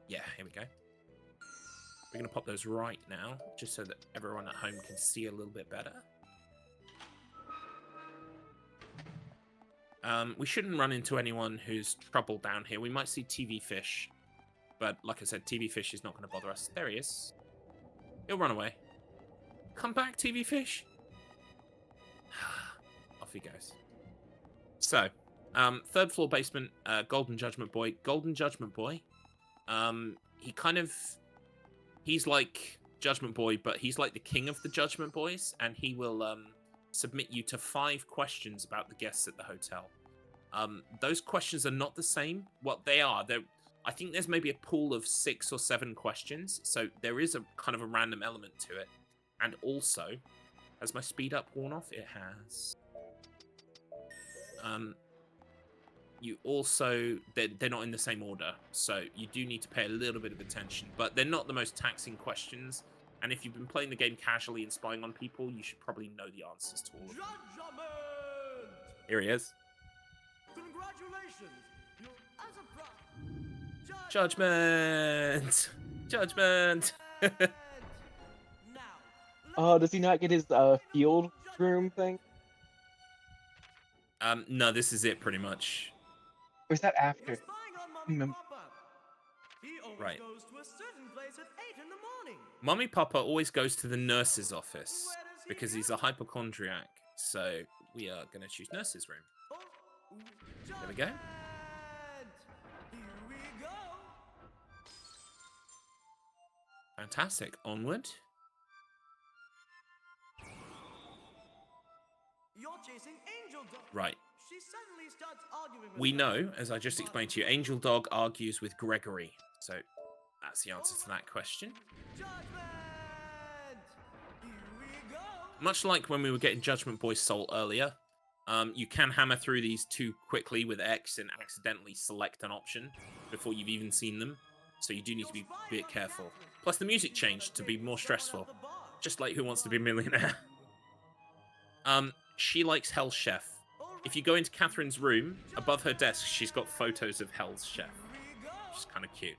Yeah, here we go. We're going to pop those right now, just so that everyone at home can see a little bit better. We shouldn't run into anyone who's trouble down here. We might see TV Fish, but like I said, TV Fish is not going to bother us. There he is. He'll run away. Come back, TV Fish. Off he goes. So, 3rd floor basement, Golden Judgment Boy. Golden Judgment Boy. He's like Judgment Boy, but he's like the king of the Judgment Boys, and he will submit you to 5 questions about the guests at the hotel. Those questions are not the same. What they are, I think there's maybe a pool of 6 or 7 questions, so there is a kind of a random element to it. And also, has my speed up worn off? It has. You also, they're not in the same order, so you do need to pay a little bit of attention, but they're not the most taxing questions, and if you've been playing the game casually and spying on people, you should probably know the answers to all of them. Judgment! Here he is. Congratulations! You're as a Judgment! Judgment! Now, Oh, does he not get his field room thing? No, this is it pretty much. Or is that after? you're spying on Mommy Remem- Papa. He always Right. goes to a certain place at 8 in the morning. Mummy Papa always goes to the nurse's office Where does he because he's a hypochondriac, so we are going to choose nurse's room. Oh, There we go. judgment! Here we go. Fantastic. Onward. You're chasing Angel Dog. Right. She suddenly starts arguing with We her. know, as I just explained to you, Angel Dog argues with Gregory. So that's the answer to that question. Judgment! Here we go. Much like when we were getting Judgment Boy's soul earlier, you can hammer through these too quickly with X and accidentally select an option before you've even seen them. So you do need to be a bit careful. Plus the music changed to be more stressful. Just like Who Wants to Be a Millionaire. She likes Hell's Chef. If you go into Catherine's room, above her desk, she's got photos of Hell's Chef. Which is kind of cute.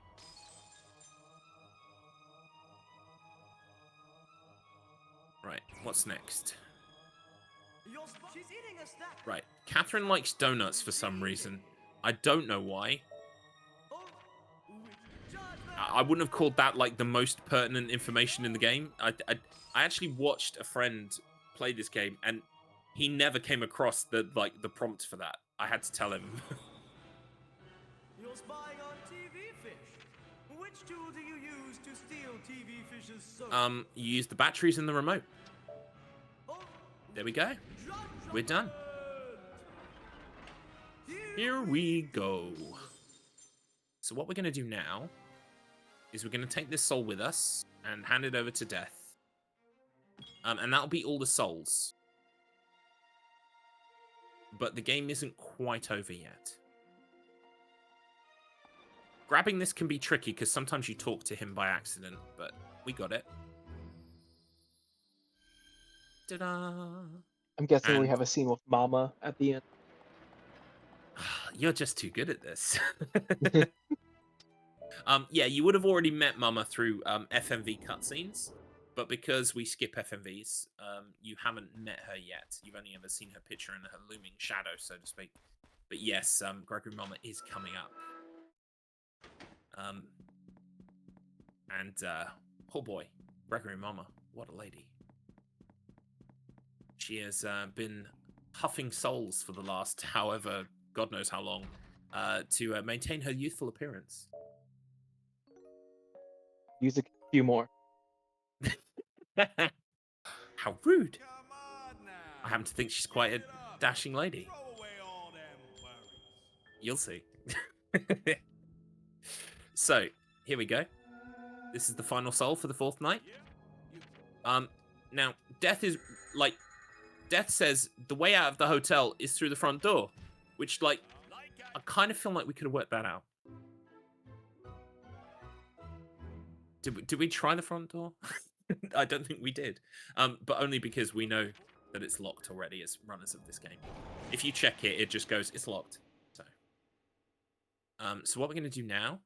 Right, what's next? She's eating a snack. Right, Catherine likes donuts for some reason. I don't know why. Oh, judgment! I wouldn't have called that like the most pertinent information in the game. I actually watched a friend play this game, and he never came across the prompt for that. I had to tell him. You're spying on TV Fish. Which tool do you use to steal TV Fish's soul? You use the batteries in the remote. Oh, There we go. We're done. Here we go. So what we're going to do now is we're going to take this soul with us and hand it over to Death. And that'll be all the souls. But the game isn't quite over yet. Grabbing this can be tricky because sometimes you talk to him by accident, but we got it. Ta-da! I'm guessing we And have a scene with Mama at the end. you're just too good at this. Yeah, you would have already met Mama through FMV cutscenes, but because we skip FMVs, you haven't met her yet. You've only ever seen her picture in her looming shadow, so to speak. But yes, Gregory Mama is coming up. Oh boy, Gregory Mama, what a lady. She has been huffing souls for the last however, God knows how long, to maintain her youthful appearance. Use a few more. How rude. Come on now. I happen to think she's quite a Get up. dashing lady. Throw away all them worries. You'll see. So, here we go. This is the final soul for the fourth night. Now, Death says the way out of the hotel is through the front door, which, like, I kind of feel like we could have worked that out. Did we try the front door? I don't think we did. But only because we know that it's locked already as runners of this game. If you check it, it just goes, it's locked. So what we're going to do now,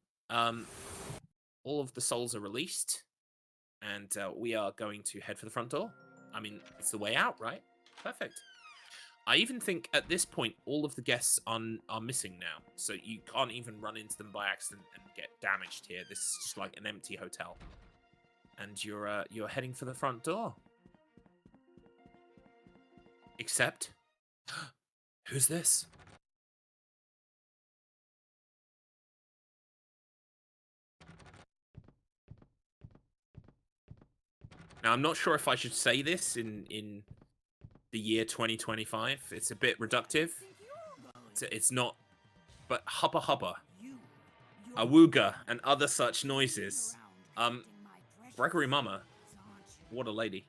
all of the souls are released, and we are going to head for the front door. I mean, it's the way out, right? Perfect. I even think at this point, all of the guests are missing now, so you can't even run into them by accident and get damaged here. This is just like an empty hotel, and you're heading for the front door. Except, who's this? Now, I'm not sure if I should say this in the year 2025. It's a bit reductive. It's not, but hubba hubba, awooga, and other such noises. Gregory Mama, what a lady.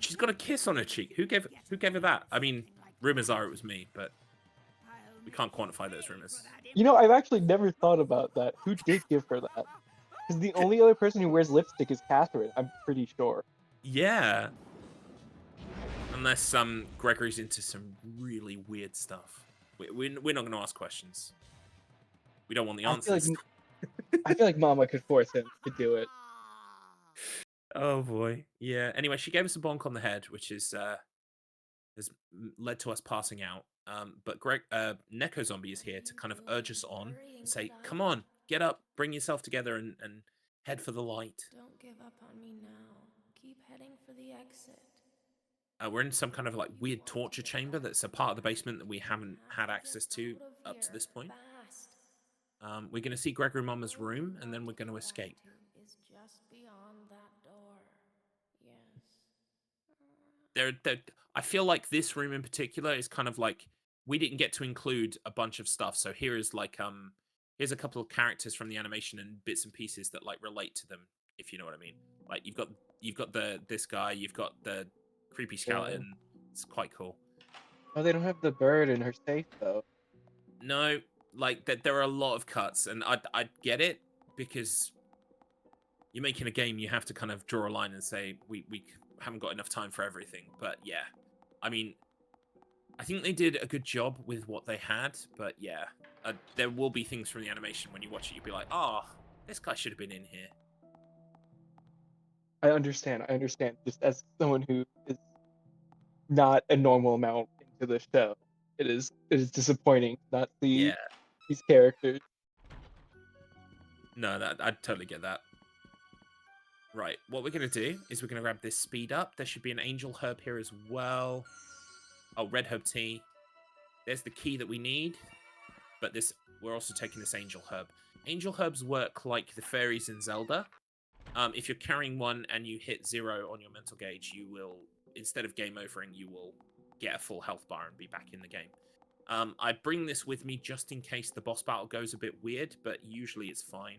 She's got a kiss on her cheek. Who gave her that? I mean, rumors are it was me, but we can't quantify those rumors. You know, I've actually never thought about that. Who did give her that? Because the only other person who wears lipstick is Catherine, I'm pretty sure. Yeah. Unless Gregory's into some really weird stuff. We're not going to ask questions. We don't want the answers. I feel like Mama could force him to do it. Oh boy. Yeah. Anyway, she gave us a bonk on the head, which is has led to us passing out. But Neko Zombie is here to kind of urge us on and say, come on, get up, bring yourself together and head for the light. Don't give up on me now. Keep heading for the exit. We're in some kind of like weird torture chamber that's a part of the basement that we haven't had access to up to this point. We're going to see Gregory Mama's room, and then we're going to escape. Is just beyond that door. Yes. I feel like this room in particular is kind of like we didn't get to include a bunch of stuff. So here is like here's a couple of characters from the animation and bits and pieces that like relate to them, if you know what I mean. Like you've got this guy, you've got the creepy skeleton. Yeah. It's quite cool. Oh, they don't have the bird in her safe though. No, like that. There are a lot of cuts, and I get it because you're making a game. You have to kind of draw a line and say we haven't got enough time for everything. But yeah, I mean, I think they did a good job with what they had. But yeah, there will be things from the animation when you watch it. You'll be like, oh, this guy should have been in here. I understand. Just as someone who is not a normal amount into the show, it is disappointing not see these characters. No, I totally get that. Right, what we're going to do is we're going to grab this speed up. There should be an angel herb here as well. Oh, red herb tea. There's the key that we need. But we're also taking this angel herb. Angel herbs work like the fairies in Zelda. If you're carrying one and you hit 0 on your mental gauge, you will, instead of game overing, you will get a full health bar and be back in the game. I bring this with me just in case the boss battle goes a bit weird, but usually it's fine.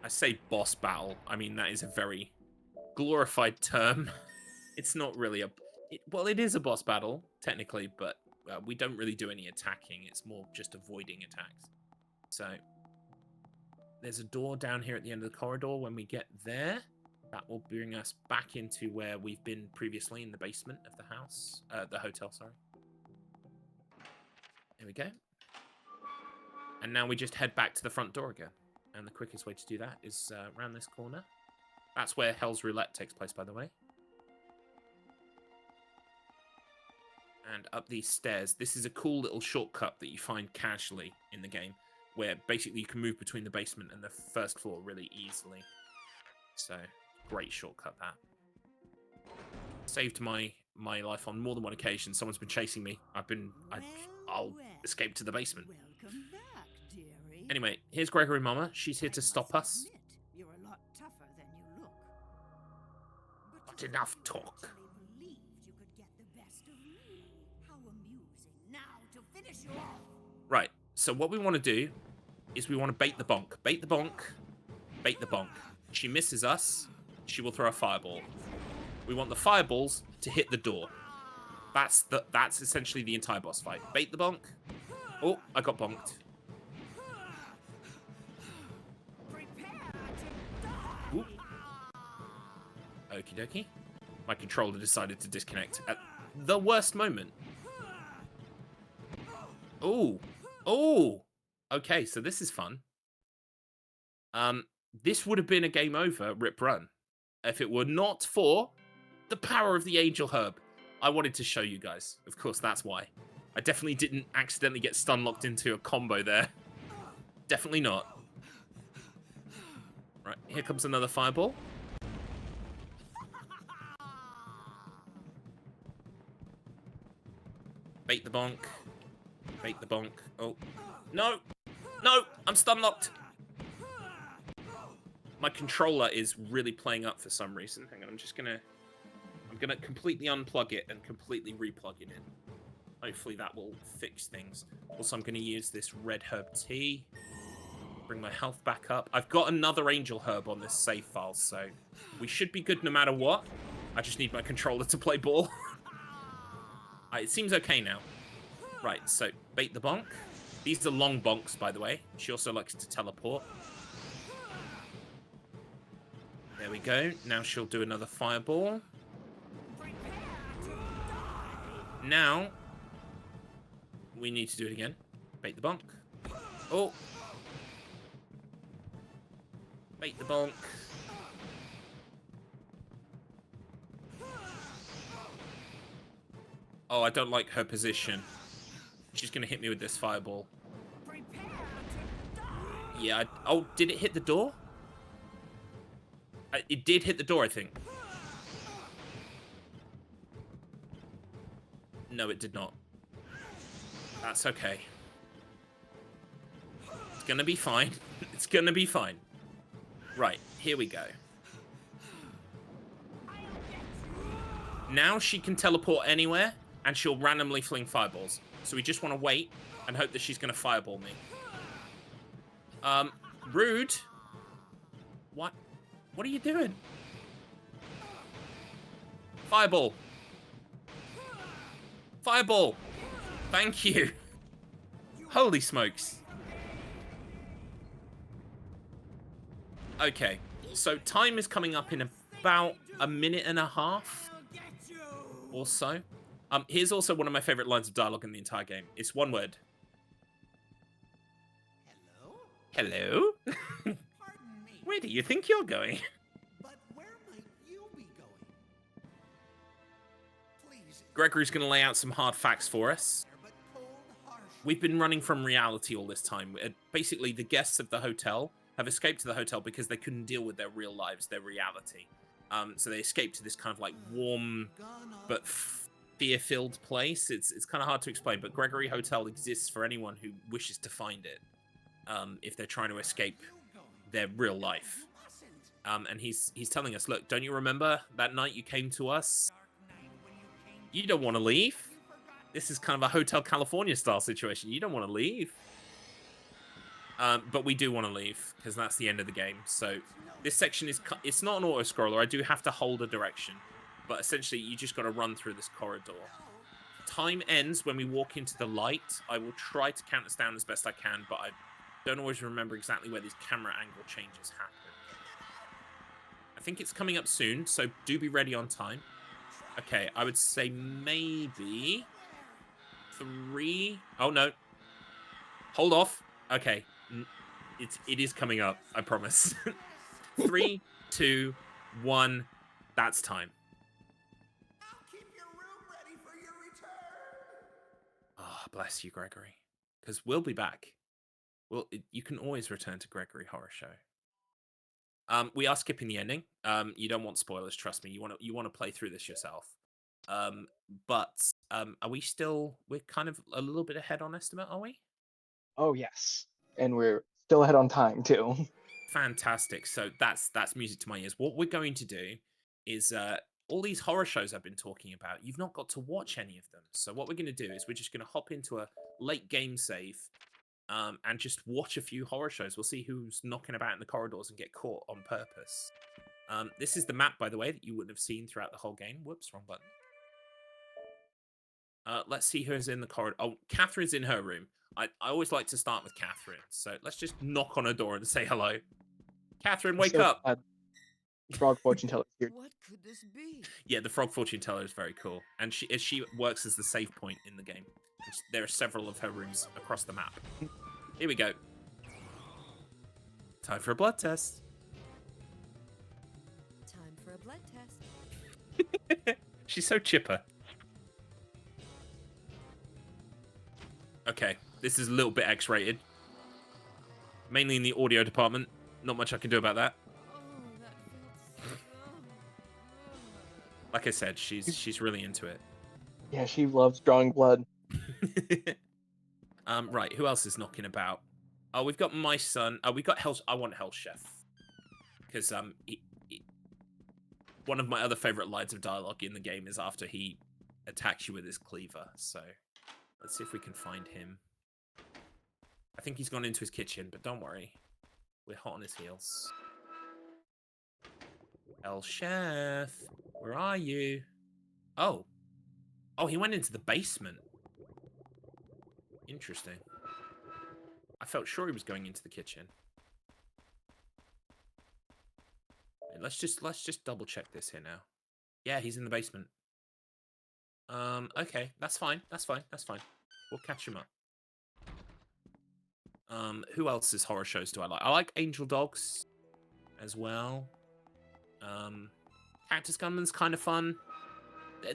I say boss battle. I mean, that is a very glorified term. It's not really well, it is a boss battle, technically, but we don't really do any attacking. It's more just avoiding attacks. So, there's a door down here at the end of the corridor. When we get there, That will bring us back into where we've been previously, in the basement of the house. The hotel, sorry. There we go. And now we just head back to the front door again. And the quickest way to do that is around this corner. That's where Hell's Roulette takes place, by the way. And up these stairs. This is a cool little shortcut that you find casually in the game, where basically you can move between the basement and the first floor really easily. So, great shortcut, that. Saved my life on more than one occasion. Someone's been chasing me. I'll escape to the basement. Welcome back, dearie. Anyway, here's Gregory Mama. She's here to stop us. Admit, you're a lot tougher than you look. But Not you enough never talk. actually believed you could get the best of me. How amusing. Now to finish you off. Right, so what we want to do is we want to bait the bonk. Bait the bonk. Bait the bonk. She misses us, she will throw a fireball. We want the fireballs to hit the door. That's essentially the entire boss fight. Bait the bonk. Oh, I got bonked. Ooh. Okie dokie. My controller decided to disconnect at the worst moment. Oh. Oh. Okay, so this is fun. This would have been a game over, rip run, if it were not for the power of the Angel Herb. I wanted to show you guys. Of course, that's why. I definitely didn't accidentally get stun locked into a combo there. Definitely not. Right, here comes another fireball. Bait the bonk. Bait the bonk. Oh. No! No! I'm stun locked! My controller is really playing up for some reason. Hang on, I'm gonna completely unplug it and completely replug it in. Hopefully that will fix things. Also, I'm gonna use this red herb tea. Bring my health back up. I've got another angel herb on this save file, so we should be good no matter what. I just need my controller to play ball. It seems okay now. Right, so bait the bonk. These are long bonks, by the way. She also likes to teleport. There we go. Now she'll do another fireball. Now, we need to do it again. Bait the bonk. Oh. Bait the bonk. Oh, I don't like her position. She's going to hit me with this fireball. Yeah, oh, did it hit the door? It did hit the door, I think. No, it did not. That's okay. It's gonna be fine. It's gonna be fine. Right, here we go. Now she can teleport anywhere, and she'll randomly fling fireballs. So we just want to wait and hope that she's gonna fireball me. Rude. What? What are you doing? Fireball. Fireball. Thank you. Holy smokes. Okay, so time is coming up in about a minute and a half or so. Here's also one of my favorite lines of dialogue in the entire game. It's one word. Hello? Hello? Pardon me. Where do you think you're going? But where might you be going? Please. Gregory's going to lay out some hard facts for us. But cold, harsh. We've been running from reality all this time. Basically, the guests of the hotel have escaped to the hotel because they couldn't deal with their real lives, their reality. So they escaped to this kind of like warm but fear-filled place. It's kind of hard to explain, but Gregory Hotel exists for anyone who wishes to find it. If they're trying to escape their real life. And he's telling us, look, don't you remember that night you came to us? You don't want to leave. This is kind of a Hotel California style situation. You don't want to leave. But we do want to leave because that's the end of the game. So this section it's not an auto-scroller. I do have to hold a direction. But essentially, you just got to run through this corridor. Time ends when we walk into the light. I will try to count us down as best I can, but I don't always remember exactly where these camera angle changes happen. I think it's coming up soon, so do be ready on time. Okay, I would say maybe 3. Oh no, hold off. Okay, it is coming up. I promise. 3, 2, 1. That's time. I'll keep your room ready for your return. Oh, bless you, Gregory. Because we'll be back. Well, you can always return to Gregory Horror Show. We are skipping the ending. You don't want spoilers, trust me. You want to play through this yourself. But are we still? We're kind of a little bit ahead on estimate, are we? Oh yes, and we're still ahead on time too. Fantastic. So that's music to my ears. What we're going to do is all these horror shows I've been talking about. You've not got to watch any of them. So what we're going to do is we're just going to hop into a late game save. And just watch a few horror shows. We'll see who's knocking about in the corridors and get caught on purpose. This is the map, by the way, that you wouldn't have seen throughout the whole game. Whoops, wrong button. Let's see who's in the corridor. Oh, Catherine's in her room. I always like to start with Catherine. So let's just knock on her door and say hello. Catherine, wake up. Frog fortune teller here. What could this be? Yeah, the frog fortune teller is very cool. And she works as the save point in the game. There are several of her rooms across the map. Here we go. Time for a blood test. Time for a blood test. She's so chipper. Okay, this is a little bit X-rated. Mainly in the audio department. Not much I can do about that. Oh, that feels so. Like I said, she's really into it. Yeah, she loves drawing blood. Right, who else is knocking about? Oh, we've got my son. Oh, we've got Hell's. I want Hell's Chef. Because one of my other favorite lines of dialogue in the game is after he attacks you with his cleaver. So let's see if we can find him. I think he's gone into his kitchen, but don't worry. We're hot on his heels. Hell's Chef, where are you? Oh, he went into the basement. Interesting. I felt sure he was going into the kitchen. Let's just double check this here now. Yeah, he's in the basement. Okay, that's fine. That's fine. We'll catch him up. Who else's horror shows do I like? I like Angel Dogs as well. Cactus Gunman's kind of fun.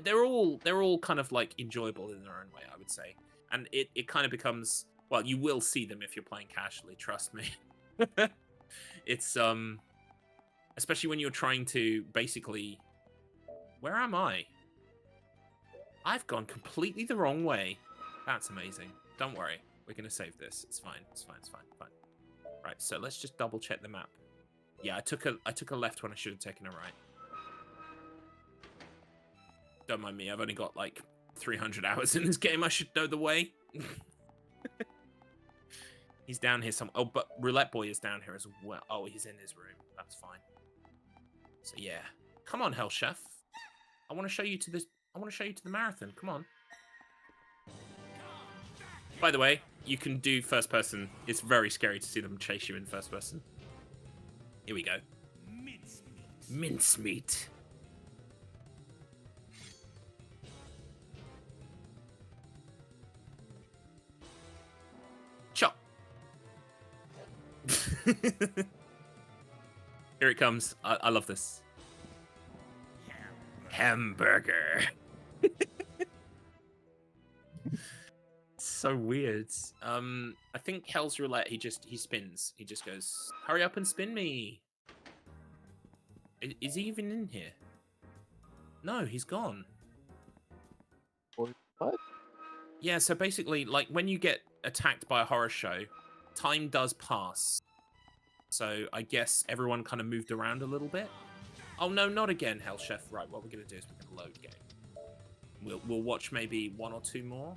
They're all kind of like enjoyable in their own way, I would say. And it kind of becomes, well, you will see them if you're playing casually, trust me. It's especially when you're trying to basically, where am I? I've gone completely the wrong way. That's amazing. Don't worry. We're going to save this. It's fine. It's fine. Right, so let's just double check the map. Yeah, I took a left when I should have taken a right. Don't mind me. I've only got like 300 hours in this game. I should know the way. He's down here somewhere. Oh, but Roulette Boy is down here as well. Oh, he's in his room. That's fine. So yeah, come on, Hell Chef. I want to show you to this. I want to show you to the marathon. Come on. By the way, you can do first person. It's very scary to see them chase you in first person. Here we go. Mincemeat. Chop. Here it comes. I love this. Hamburger. So weird. I think Hell's Roulette, he spins. He just goes, hurry up and spin me. Is he even in here? No, he's gone. What? Yeah, so basically, like, when you get attacked by a horror show, time does pass. So I guess everyone kind of moved around a little bit. Oh, no, not again, Hell Chef. Right, what we're going to do is we're going to load game. We'll watch maybe 1 or 2 more.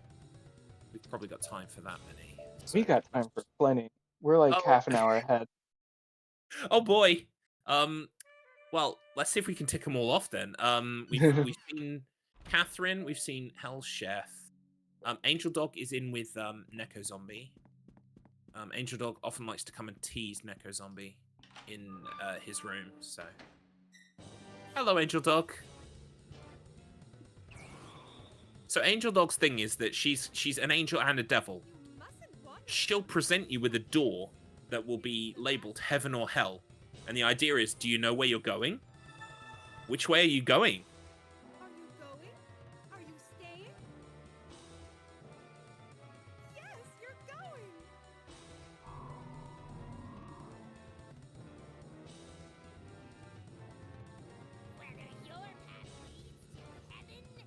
We've probably got time for that many. So. We got time for plenty. We're like half an hour ahead. Oh, boy. Well, let's see if we can tick them all off then. We've seen Catherine. We've seen Hell's Chef. Angel Dog is in with Neko Zombie. Angel Dog often likes to come and tease Neko Zombie in his room. So Hello, Angel Dog. So Angel Dog's thing is that she's an angel and a devil. You mustn't wander. She'll present you with a door that will be labeled heaven or hell. And the idea is, do you know where you're going? Which way are you going? Are you going? Are you staying? Yes, you're going. Whether your path leads to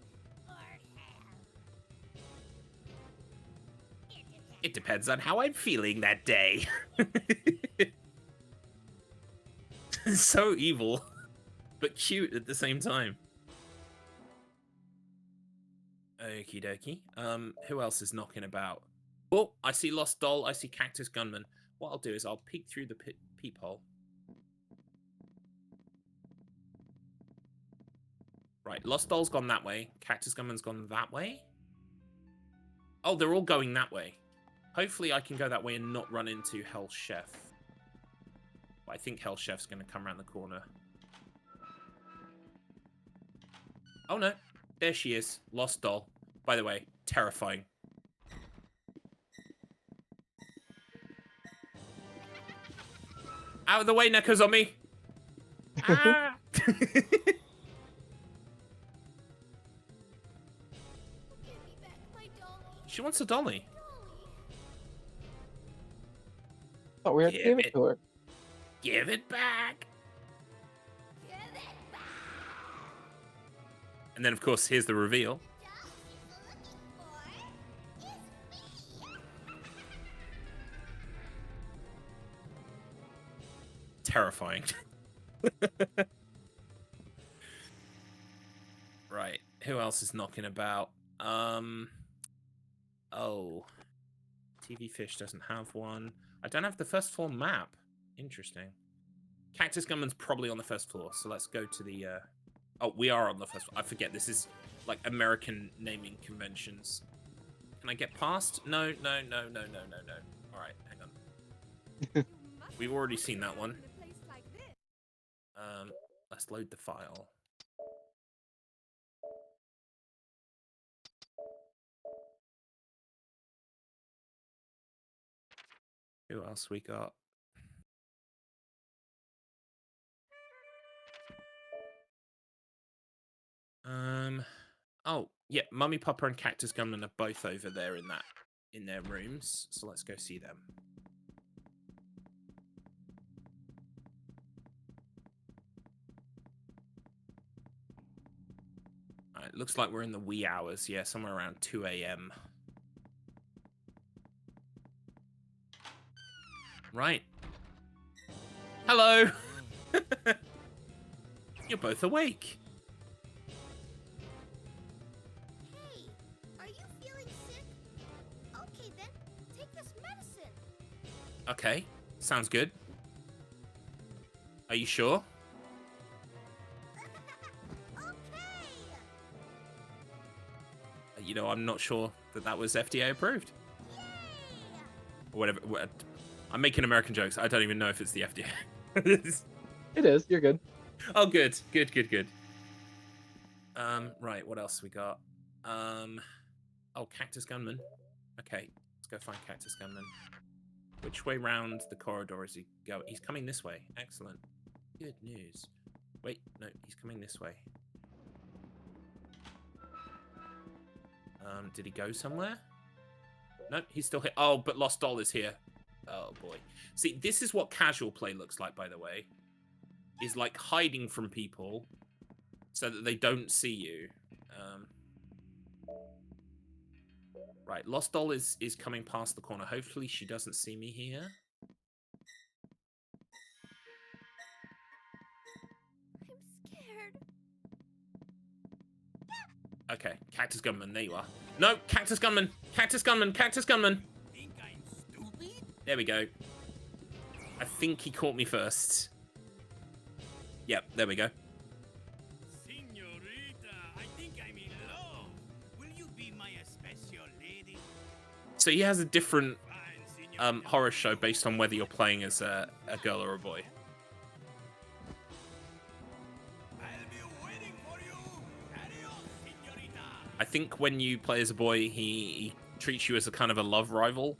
heaven or hell. It depends on how I'm feeling that day. So evil, but cute at the same time. Okie dokie. Who else is knocking about? Oh, I see Lost Doll. I see Cactus Gunman. What I'll do is I'll peek through the peephole. Right, Lost Doll's gone that way. Cactus Gunman's gone that way. Oh, they're all going that way. Hopefully I can go that way and not run into Hell Chef. But I think Hell Chef's going to come around the corner. Oh no, there she is. Lost Doll. By the way, terrifying. Out of the way, Neko Zombie! Ah! Give me back my dolly. She wants a dolly. Oh, we had to Give give it it. to her. Give it back! Give it back. And then, of course, here's the reveal. The doll she's looking for is me. Terrifying. Right. Who else is knocking about? Oh. TV Fish doesn't have one. I don't have the first floor map. Interesting. Cactus Gunman's probably on the first floor, so let's go to the... Oh, we are on the first floor. I forget, this is like American naming conventions. Can I get past? No, no, no, no, no, no, no. Alright, hang on. You We've mustn't already seen that wander one. in a place like this. Let's load the file. Who else we got? Oh, yeah, Mummy Papa and Cactus Gunman are both over there in their rooms. So let's go see them. Alright, looks like we're in the wee hours, yeah, somewhere around 2 AM. Right. Hello! You're both awake. Hey, are you feeling sick? Okay then, take this medicine. Okay, sounds good. Are you sure? Okay. You know, I'm not sure that was FDA approved. Yay. Or whatever. I'm making American jokes. I don't even know if it's the FDA. It is. You're good. Oh, good. Good, good, good. Right, what else we got? Oh, Cactus Gunman. Okay, let's go find Cactus Gunman. Which way round the corridor is he going? He's coming this way. Excellent. Good news. Wait, no, he's coming this way. Did he go somewhere? No, he's still here. Oh, but Lost Doll is here. Oh, boy. See, this is what casual play looks like, by the way. Is like hiding from people so that they don't see you. Right, Lost Doll is coming past the corner. Hopefully she doesn't see me here. I'm scared. Okay, Cactus Gunman, there you are. No, Cactus Gunman! Cactus Gunman! Cactus Gunman! Think I'm stupid? There we go. I think he caught me first. Yep, there we go. Senorita, I think I'm in love. Will you be my special lady? So he has a different Fine, senorita. horror show based on whether you're playing as a girl or a boy. I'll be I think when you play as a boy, he treats you as a kind of a love rival,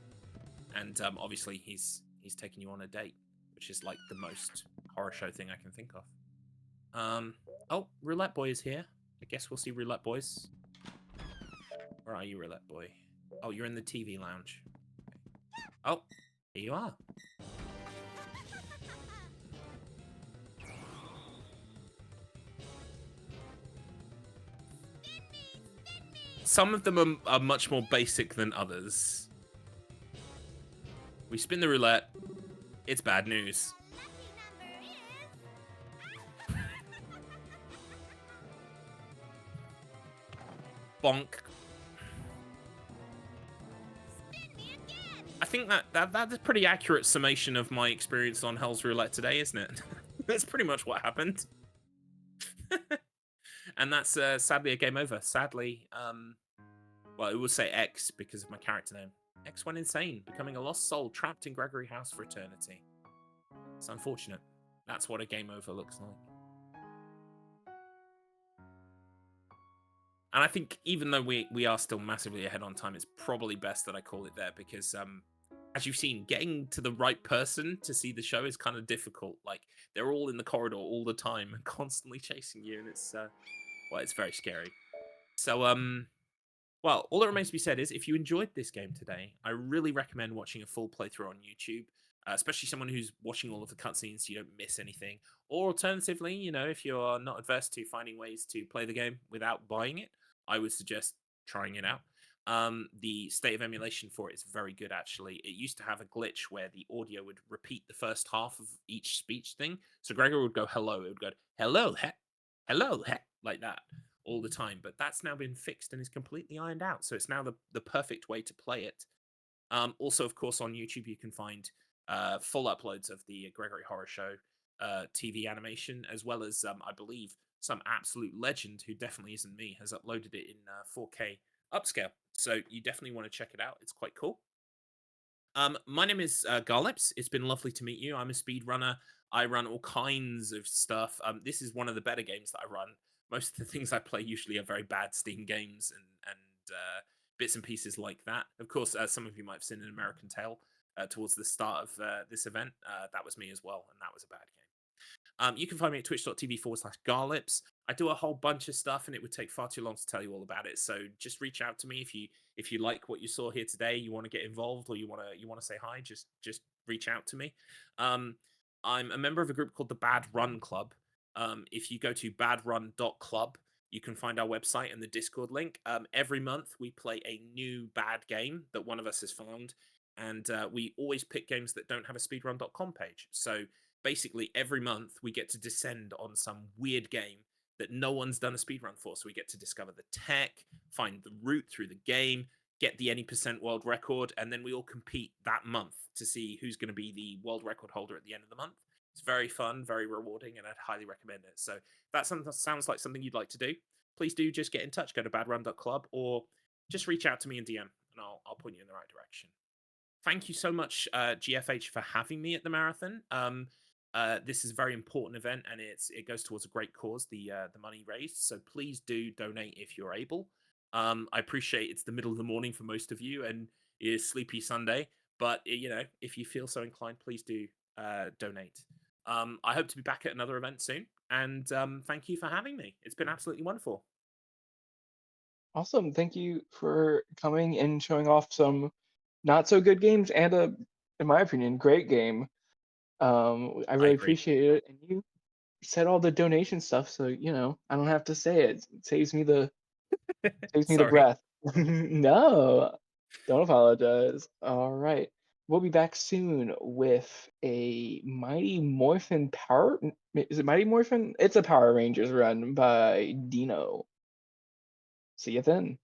and obviously he's taking you on a date, which is like the most horror show thing I can think of. Oh, Roulette Boy is here. I guess we'll see Roulette Boys. Where are you, Roulette Boy? Oh, you're in the TV lounge. Oh, here you are. Some of them are much more basic than others. We spin the roulette. It's bad news. Bonk. I think that's a pretty accurate summation of my experience on Hell's Roulette today, isn't it? That's pretty much what happened. And that's sadly a game over. Sadly, well, it will say X because of my character name. X went insane, becoming a lost soul trapped in Gregory House for eternity. It's unfortunate. That's what a game over looks like. And I think even though we are still massively ahead on time, it's probably best that I call it there because, as you've seen, getting to the right person to see the show is kind of difficult. Like, they're all in the corridor all the time and constantly chasing you, and it's, well, it's very scary. So, well, all that remains to be said is if you enjoyed this game today, I really recommend watching a full playthrough on YouTube, especially someone who's watching all of the cutscenes so you don't miss anything. Or alternatively, you know, if you're not adverse to finding ways to play the game without buying it, I would suggest trying it out. The state of emulation for it is very good, actually. It used to have a glitch where the audio would repeat the first half of each speech thing. So Gregory would go, hello. It would go, hello, hello, like that all the time. But that's now been fixed and is completely ironed out. So it's now the perfect way to play it. Also, of course, on YouTube, you can find full uploads of the Gregory Horror Show TV animation, as well as, I believe, some absolute legend who definitely isn't me has uploaded it in 4K upscale. So you definitely want to check it out. It's quite cool. My name is Garlips. It's been lovely to meet you. I'm a speedrunner. I run all kinds of stuff. This is one of the better games that I run. Most of the things I play usually are very bad Steam games and bits and pieces like that. Of course, some of you might have seen an American Tale towards the start of this event. That was me as well, and that was a bad game. You can find me at twitch.tv/Garlips. I do a whole bunch of stuff, and it would take far too long to tell you all about it. So just reach out to me if you like what you saw here today, you want to get involved, or you want to say hi. Just reach out to me. I'm a member of a group called the Bad Run Club. If you go to badrun.club, you can find our website and the Discord link. Every month we play a new bad game that one of us has found, and we always pick games that don't have a speedrun.com page. So basically every month we get to descend on some weird game that no one's done a speedrun for. So we get to discover the tech, find the route through the game, get the any % world record, and then we all compete that month to see who's going to be the world record holder at the end of the month. It's very fun, very rewarding, and I'd highly recommend it. So if that sounds like something you'd like to do, please do just get in touch. Go to badrun.club or just reach out to me in DM and I'll point you in the right direction. Thank you so much, GFH, for having me at the marathon. This is a very important event, and it goes towards a great cause, the money raised. So please do donate if you're able. I appreciate it's the middle of the morning for most of you, and it is Sleepy Sunday. But you know, if you feel so inclined, please do donate. I hope to be back at another event soon, and thank you for having me. It's been absolutely wonderful. Awesome. Thank you for coming and showing off some not so good games and in my opinion, great game. I really agree. appreciate it. And you said all the donation stuff, so you know, I don't have to say it. It saves me the Sorry. breath. No, don't apologize. All right. We'll be back soon with a Mighty Morphin Power. Is it Mighty Morphin? It's a Power Rangers run by Dino. See you then.